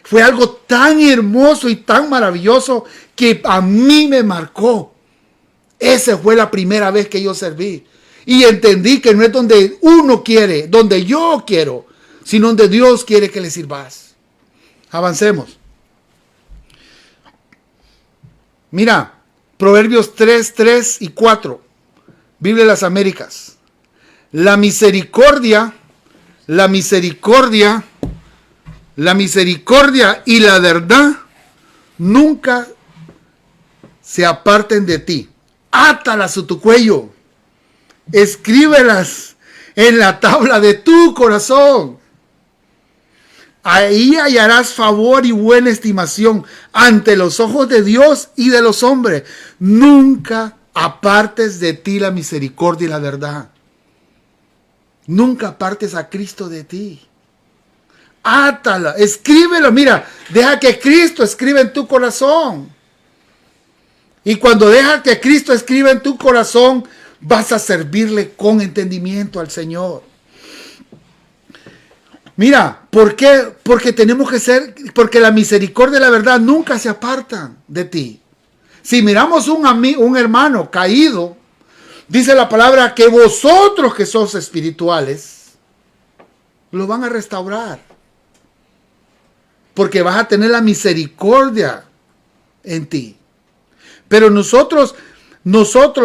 Speaker 3: Fue algo tan hermoso y tan maravilloso que a mí me marcó. Esa fue la primera vez que yo serví. Y entendí que no es donde uno quiere, donde yo quiero, sino donde Dios quiere que le sirvas. Avancemos. Mira, Proverbios 3 y 4. Biblia de las Américas. La misericordia y la verdad nunca se aparten de ti. Átalas a tu cuello. Escríbelas en la tabla de tu corazón. Ahí hallarás favor y buena estimación ante los ojos de Dios y de los hombres. Nunca apartes de ti la misericordia y la verdad. Nunca apartes a Cristo de ti. Átala, escríbelo. Mira, deja que Cristo escriba en tu corazón. Y cuando dejas que Cristo escriba en tu corazón, vas a servirle con entendimiento al Señor. Mira, ¿por qué? Porque la misericordia y la verdad nunca se apartan de ti. Si miramos un hermano caído, dice la palabra que vosotros que sos espirituales, lo van a restaurar. Porque vas a tener la misericordia en ti. Pero nosotros,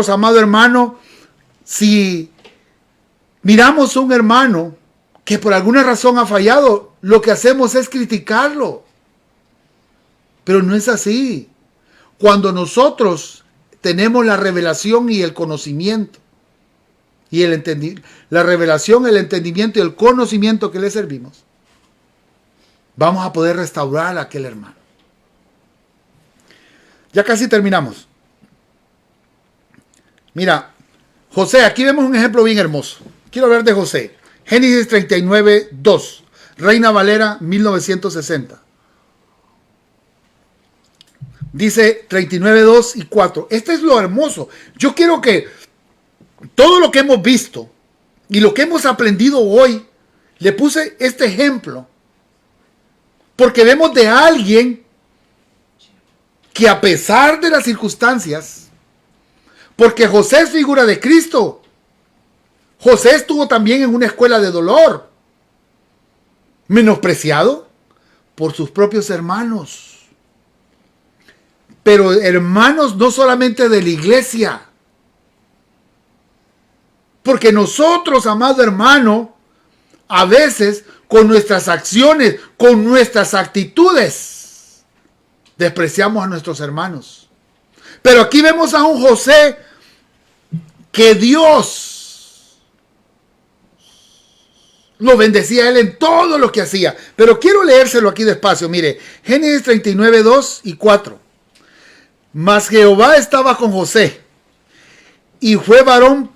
Speaker 3: amado hermano, si miramos a un hermano que por alguna razón ha fallado, lo que hacemos es criticarlo. Pero no es así. Cuando nosotros tenemos la revelación y el conocimiento, y la revelación, el entendimiento y el conocimiento que le servimos, vamos a poder restaurar a aquel hermano. Ya casi terminamos. Mira, José, aquí vemos un ejemplo bien hermoso. Quiero hablar de José. Génesis 39, 2. Reina Valera, 1960. Dice 39, 2 y 4. Este es lo hermoso. Yo quiero que todo lo que hemos visto y lo que hemos aprendido hoy, le puse este ejemplo. Porque vemos de alguien que a pesar de las circunstancias, porque José es figura de Cristo, José estuvo también en una escuela de dolor, menospreciado por sus propios hermanos. Pero hermanos no solamente de la iglesia, porque nosotros, amado hermano, a veces con nuestras acciones, con nuestras actitudes, despreciamos a nuestros hermanos. Pero aquí vemos a un José que Dios lo bendecía a él en todo lo que hacía. Pero quiero leérselo aquí despacio. Mire, Génesis 39, 2 y 4. Mas Jehová estaba con José, y fue varón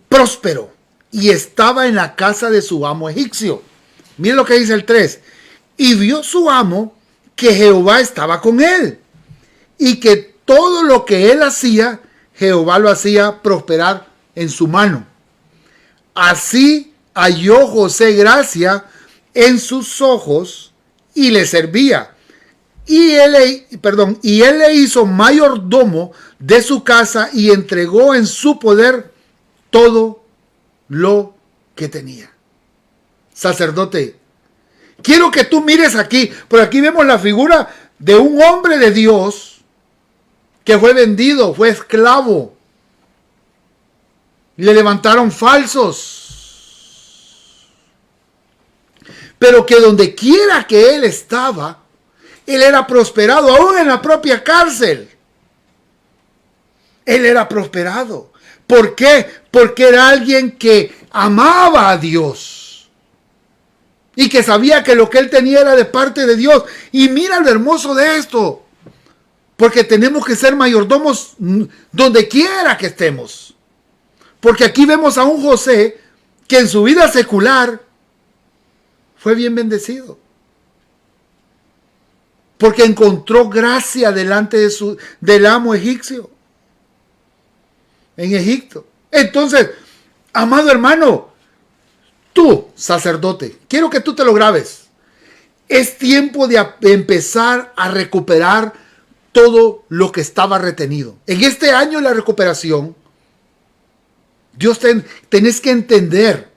Speaker 3: próspero, y estaba en la casa de su amo egipcio. Mire lo que dice el 3. Y vio su amo que Jehová estaba con él, y que todo lo que él hacía, Jehová lo hacía prosperar en su mano. Así halló José gracia en sus ojos, y le servía. Y él le hizo mayordomo de su casa, y entregó en su poder todo lo que tenía. Sacerdote, quiero que tú mires aquí, por aquí vemos la figura de un hombre de Dios que fue vendido, fue esclavo. Le levantaron falsos. Pero que donde quiera que él estaba, él era prosperado, aún en la propia cárcel. Él era prosperado. ¿Por qué? Porque era alguien que amaba a Dios. Y que sabía que lo que él tenía era de parte de Dios. Y mira lo hermoso de esto. Porque tenemos que ser mayordomos donde quiera que estemos. Porque aquí vemos a un José que en su vida secular fue bien bendecido. Porque encontró gracia delante del amo egipcio. En Egipto. Entonces, amado hermano, tú, sacerdote, quiero que tú te lo grabes. Es tiempo de empezar a recuperar todo lo que estaba retenido. En este año de la recuperación, tenés que entender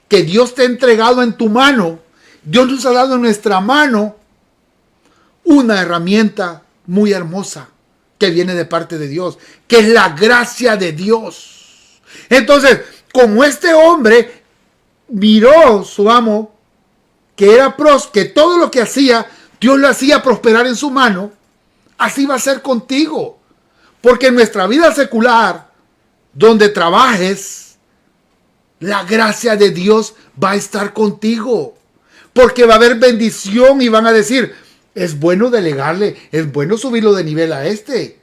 Speaker 3: que Dios te ha entregado en tu mano, Dios nos ha dado en nuestra mano una herramienta muy hermosa que viene de parte de Dios, que es la gracia de Dios. Entonces, como este hombre miró su amo, que todo lo que hacía, Dios lo hacía prosperar en su mano, así va a ser contigo. Porque en nuestra vida secular, donde trabajes, la gracia de Dios va a estar contigo. Porque va a haber bendición y van a decir, es bueno delegarle, es bueno subirlo de nivel a este.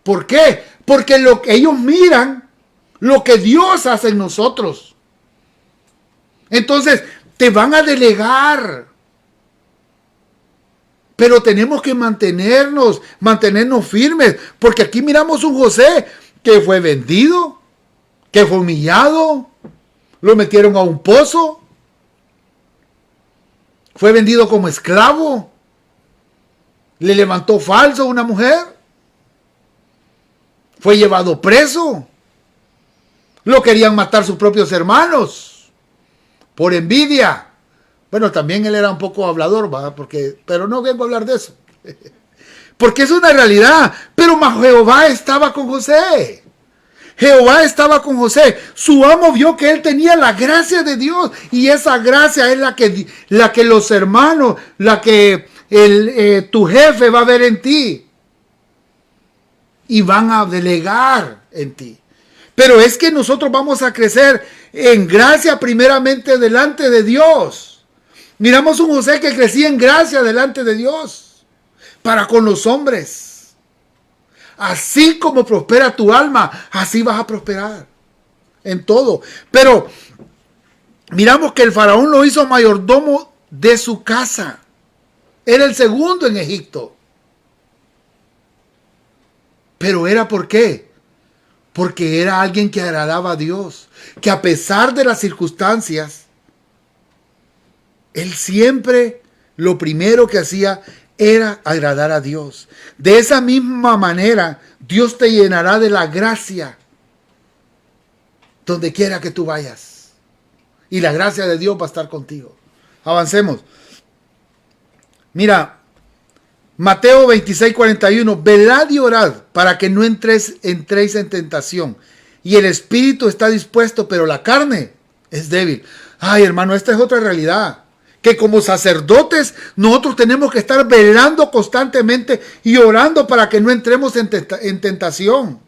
Speaker 3: ¿Por qué? Porque lo que ellos miran, lo que Dios hace en nosotros. Entonces, te van a delegar. Pero tenemos que mantenernos firmes. Porque aquí miramos un José que fue vendido, que fue humillado, lo metieron a un pozo. Fue vendido como esclavo. Le levantó falso a una mujer. Fue llevado preso. Lo querían matar sus propios hermanos. Por envidia. Bueno, también él era un poco hablador, ¿va? Pero no vengo a hablar de eso. Porque es una realidad. Pero Jehová estaba con José. Jehová estaba con José. Su amo vio que él tenía la gracia de Dios. Y esa gracia es la que los hermanos, la que tu jefe va a ver en ti. Y van a delegar en ti. Pero es que nosotros vamos a crecer en gracia primeramente delante de Dios. Miramos un José que crecía en gracia delante de Dios para con los hombres. Así como prospera tu alma, así vas a prosperar en todo. Pero miramos que el faraón lo hizo mayordomo de su casa. Era el segundo en Egipto. Pero ¿era por qué? Porque era alguien que agradaba a Dios. Que a pesar de las circunstancias, él siempre lo primero que hacía era agradar a Dios. De esa misma manera, Dios te llenará de la gracia donde quiera que tú vayas. Y la gracia de Dios va a estar contigo. Avancemos. Mira, Mateo 26:41. Velad y orad para que no entréis en tentación. Y el espíritu está dispuesto, pero la carne es débil. Ay, hermano, esta es otra realidad. Que como sacerdotes nosotros tenemos que estar velando constantemente y orando para que no entremos en tentación.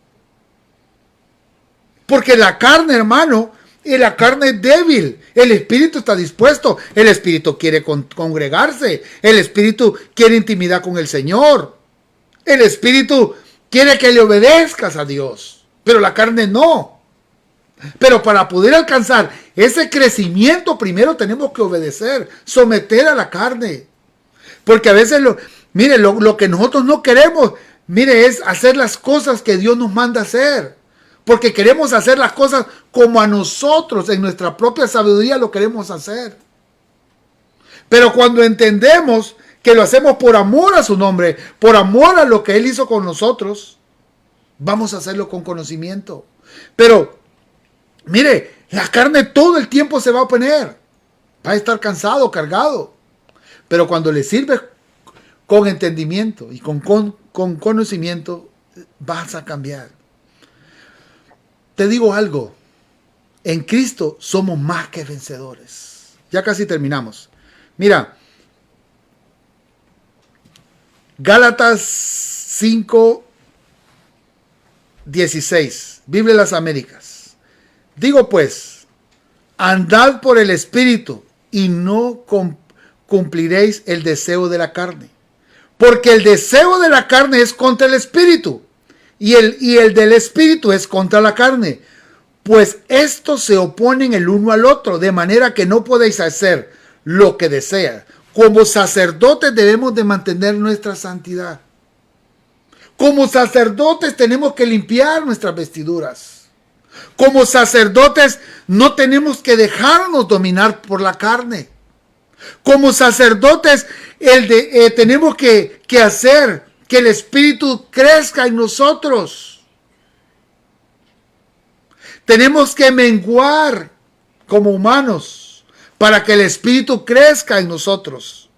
Speaker 3: Porque la carne, hermano, y la carne es débil. El espíritu está dispuesto. El espíritu quiere congregarse. El espíritu quiere intimidad con el Señor. El espíritu quiere que le obedezcas a Dios. Pero la carne no. Pero para poder alcanzar ese crecimiento, primero tenemos que obedecer, someter a la carne. Porque a veces, lo que nosotros no queremos, es hacer las cosas que Dios nos manda hacer. Porque queremos hacer las cosas como a nosotros, en nuestra propia sabiduría lo queremos hacer. Pero cuando entendemos que lo hacemos por amor a su nombre, por amor a lo que Él hizo con nosotros, vamos a hacerlo con conocimiento. Pero la carne todo el tiempo se va a oponer. Va a estar cansado, cargado. Pero cuando le sirves con entendimiento y con conocimiento, vas a cambiar. Te digo algo. En Cristo somos más que vencedores. Ya casi terminamos. Mira. Gálatas 5:16. Biblia de las Américas. Digo pues, andad por el Espíritu y no cumpliréis el deseo de la carne. Porque el deseo de la carne es contra el Espíritu y el del Espíritu es contra la carne. Pues estos se oponen el uno al otro, de manera que no podéis hacer lo que desean. Como sacerdotes debemos de mantener nuestra santidad. Como sacerdotes tenemos que limpiar nuestras vestiduras. Como sacerdotes no tenemos que dejarnos dominar por la carne. Como sacerdotes tenemos que hacer que el Espíritu crezca en nosotros. Tenemos que menguar como humanos para que el Espíritu crezca en nosotros.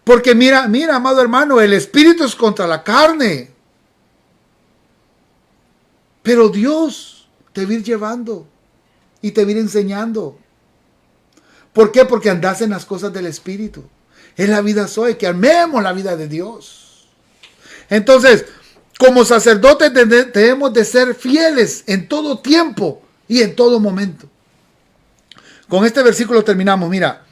Speaker 3: Porque mira, amado hermano, el Espíritu es contra la carne. Pero Dios te va a ir llevando y te va a ir enseñando. ¿Por qué? Porque andas en las cosas del Espíritu. Es la vida soy, que amemos la vida de Dios. Entonces, como sacerdotes debemos de ser fieles en todo tiempo y en todo momento. Con este versículo terminamos. Mira,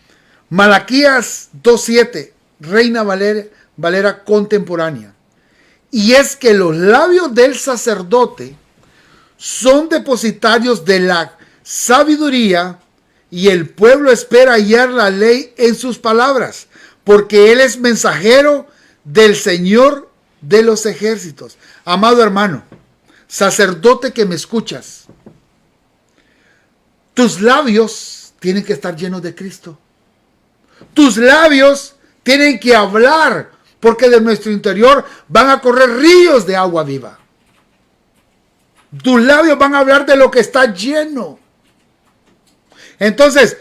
Speaker 3: Malaquías 2:7, Reina Valera contemporánea. Y es que los labios del sacerdote son depositarios de la sabiduría y el pueblo espera hallar la ley en sus palabras, porque él es mensajero del Señor de los ejércitos. Amado hermano, sacerdote que me escuchas, tus labios tienen que estar llenos de Cristo. Tus labios tienen que hablar, porque de nuestro interior van a correr ríos de agua viva. Tus labios van a hablar de lo que está lleno. Entonces,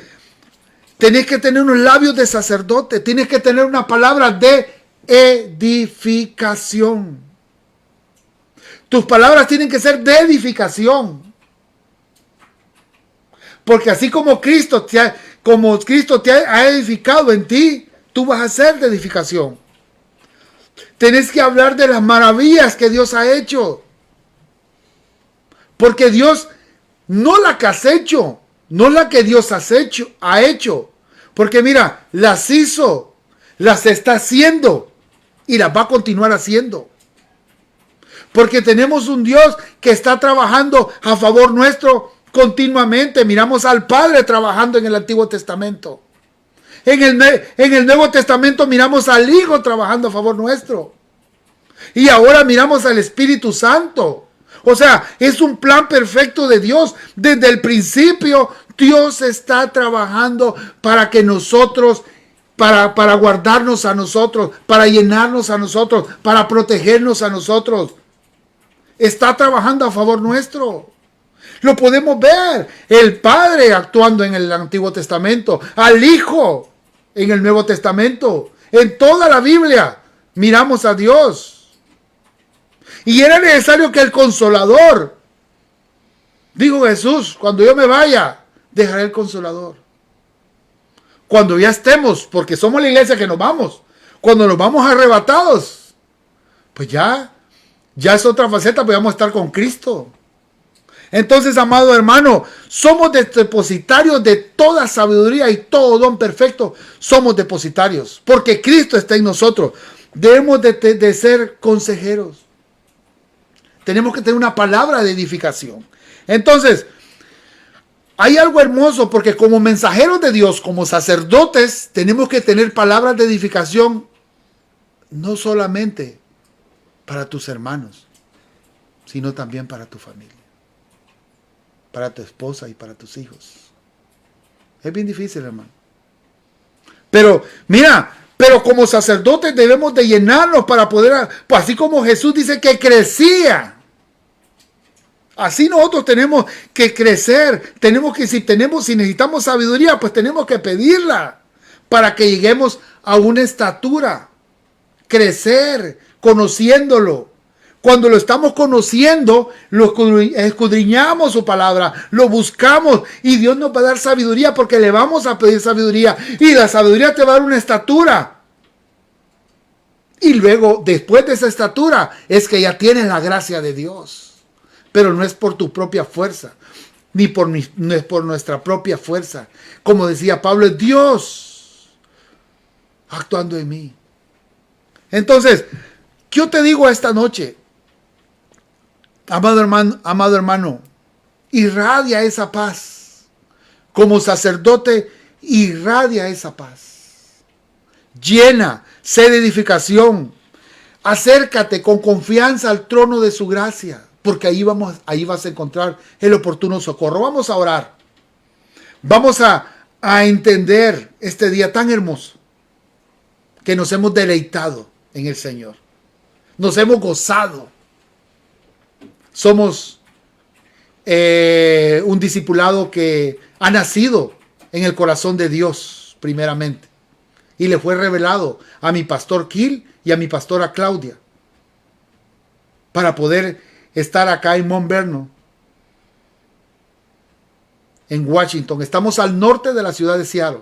Speaker 3: tenés que tener unos labios de sacerdote. Tienes que tener una palabra de edificación. Tus palabras tienen que ser de edificación. Porque así como Cristo te ha edificado en ti, tú vas a ser de edificación. Tenés que hablar de las maravillas que Dios ha hecho. Porque Dios, no la que has hecho, no la que Dios ha hecho. Porque mira, las hizo, las está haciendo y las va a continuar haciendo. Porque tenemos un Dios que está trabajando a favor nuestro continuamente. Miramos al Padre trabajando en el Antiguo Testamento. En el Nuevo Testamento miramos al Hijo trabajando a favor nuestro. Y ahora miramos al Espíritu Santo. O sea, es un plan perfecto de Dios. Desde el principio, Dios está trabajando para que nosotros, para guardarnos a nosotros, para llenarnos a nosotros, para protegernos a nosotros. Está trabajando a favor nuestro. Lo podemos ver. El Padre actuando en el Antiguo Testamento, al Hijo en el Nuevo Testamento. En toda la Biblia miramos a Dios. Y era necesario que el Consolador, dijo Jesús, cuando yo me vaya, dejaré el Consolador. Cuando ya estemos, porque somos la iglesia que nos vamos, cuando nos vamos arrebatados, pues ya es otra faceta, pues vamos a estar con Cristo. Entonces, amado hermano, somos depositarios de toda sabiduría y todo don perfecto. Somos depositarios, porque Cristo está en nosotros. Debemos de ser consejeros. Tenemos que tener una palabra de edificación. Entonces, hay algo hermoso, porque como mensajeros de Dios, como sacerdotes, tenemos que tener palabras de edificación, no solamente para tus hermanos, sino también para tu familia, para tu esposa y para tus hijos. Es bien difícil, hermano. Pero como sacerdotes debemos de llenarnos para poder, pues así como Jesús dice que crecía, así nosotros tenemos que crecer. Si necesitamos sabiduría, pues tenemos que pedirla para que lleguemos a una estatura, crecer, conociéndolo. Cuando lo estamos conociendo, lo escudriñamos su palabra, lo buscamos y Dios nos va a dar sabiduría, porque le vamos a pedir sabiduría y la sabiduría te va a dar una estatura. Y luego, después de esa estatura, es que ya tienes la gracia de Dios. Pero no es por tu propia fuerza, no es por nuestra propia fuerza. Como decía Pablo, es Dios actuando en mí. Entonces, yo te digo esta noche, amado hermano, irradia esa paz. Como sacerdote, irradia esa paz. Llena, sé de edificación. Acércate con confianza al trono de su gracia, porque ahí vas a encontrar el oportuno socorro. Vamos a orar. Vamos a entender este día tan hermoso que nos hemos deleitado en el Señor. Nos hemos gozado. Somos un discipulado que ha nacido en el corazón de Dios primeramente. Y le fue revelado a mi pastor Gil y a mi pastora Claudia para poder estar acá en Mount Vernon, en Washington. Estamos al norte de la ciudad de Seattle.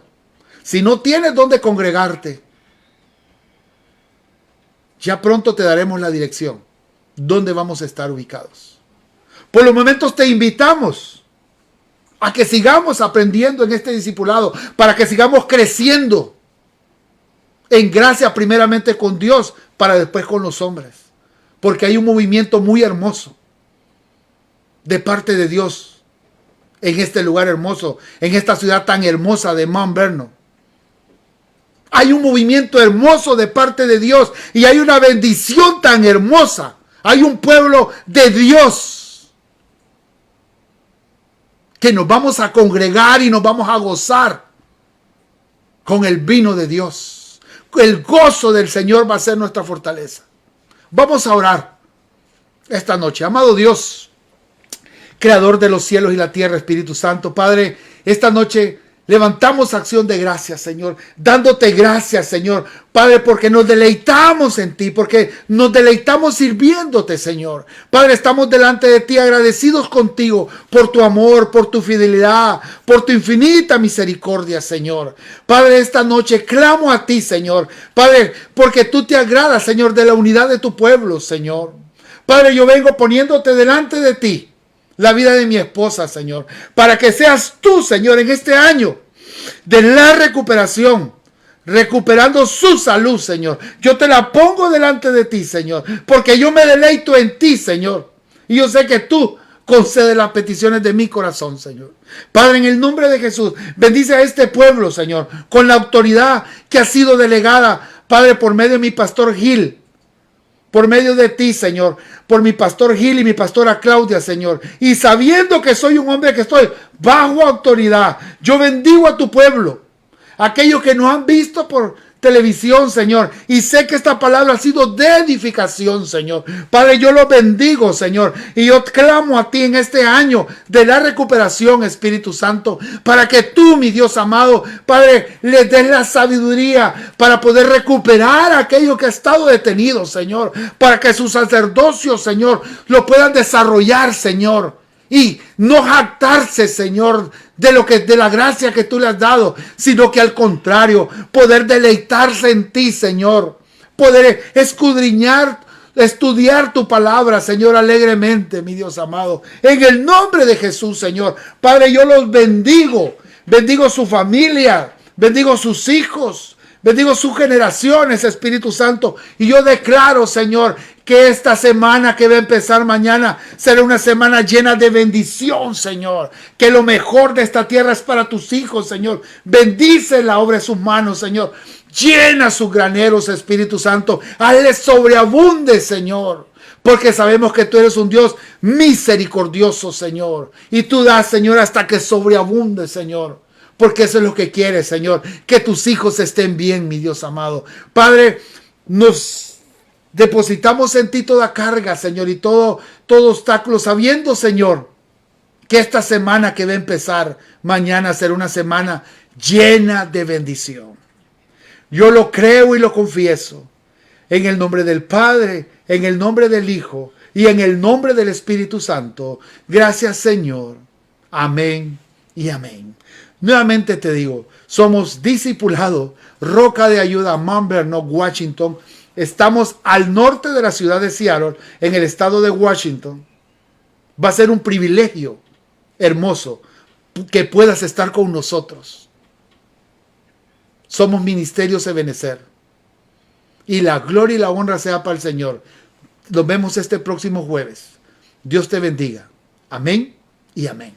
Speaker 3: Si no tienes dónde congregarte, ya pronto te daremos la dirección dónde vamos a estar ubicados. Por los momentos te invitamos a que sigamos aprendiendo en este discipulado, para que sigamos creciendo en gracia primeramente con Dios, para después con los hombres. Porque hay un movimiento muy hermoso de parte de Dios en este lugar hermoso, en esta ciudad tan hermosa de Mount Vernon. Hay un movimiento hermoso de parte de Dios y hay una bendición tan hermosa. Hay un pueblo de Dios que nos vamos a congregar y nos vamos a gozar con el vino de Dios. El gozo del Señor va a ser nuestra fortaleza. Vamos a orar esta noche. Amado Dios, Creador de los cielos y la tierra, Espíritu Santo, Padre, esta noche levantamos acción de gracias, Señor, dándote gracias, Señor, Padre, porque nos deleitamos en ti, porque nos deleitamos sirviéndote, Señor. Padre, estamos delante de ti agradecidos contigo por tu amor, por tu fidelidad, por tu infinita misericordia, Señor. Padre, esta noche clamo a ti, Señor, Padre, porque tú te agradas, Señor, de la unidad de tu pueblo, Señor. Padre, yo vengo poniéndote delante de ti la vida de mi esposa, Señor, para que seas tú, Señor, en este año de la recuperación, recuperando su salud, Señor. Yo te la pongo delante de ti, Señor, porque yo me deleito en ti, Señor, y yo sé que tú concedes las peticiones de mi corazón, Señor. Padre, en el nombre de Jesús, bendice a este pueblo, Señor, con la autoridad que ha sido delegada, Padre, por medio de mi pastor Gil, por medio de ti, Señor, por mi pastor Gil y mi pastora Claudia, Señor. Y sabiendo que soy un hombre que estoy bajo autoridad, yo bendigo a tu pueblo, aquellos que nos han visto por televisión, Señor, y sé que esta palabra ha sido de edificación, Señor. Padre, yo los bendigo, Señor, y yo clamo a ti en este año de la recuperación, Espíritu Santo, para que tú, mi Dios amado, Padre, les des la sabiduría para poder recuperar aquello que ha estado detenido, Señor, para que su sacerdocio, Señor, lo puedan desarrollar, Señor, y no jactarse, Señor, de la gracia que tú le has dado, sino que al contrario, poder deleitarse en ti, Señor, poder escudriñar, estudiar tu palabra, Señor, alegremente, mi Dios amado, en el nombre de Jesús, Señor. Padre, yo los bendigo, bendigo su familia, bendigo sus hijos, bendigo sus generaciones, Espíritu Santo, y yo declaro, Señor, que esta semana que va a empezar mañana será una semana llena de bendición, Señor. Que lo mejor de esta tierra es para tus hijos, Señor. Bendice la obra de sus manos, Señor. Llena sus graneros, Espíritu Santo. Hazle sobreabunde, Señor. Porque sabemos que tú eres un Dios misericordioso, Señor. Y tú das, Señor, hasta que sobreabunde, Señor. Porque eso es lo que quieres, Señor. Que tus hijos estén bien, mi Dios amado. Padre, nos depositamos en ti toda carga, Señor, y todo obstáculo, sabiendo, Señor, que esta semana que va a empezar mañana será una semana llena de bendición. Yo lo creo y lo confieso. En el nombre del Padre, en el nombre del Hijo y en el nombre del Espíritu Santo. Gracias, Señor. Amén y amén. Nuevamente te digo, somos discipulados, Roca de Ayuda, Mount Vernon, Washington. Estamos al norte de la ciudad de Seattle, en el estado de Washington. Va a ser un privilegio hermoso que puedas estar con nosotros. Somos Ministerios Ebenezer. Y la gloria y la honra sea para el Señor. Nos vemos este próximo jueves. Dios te bendiga. Amén y amén.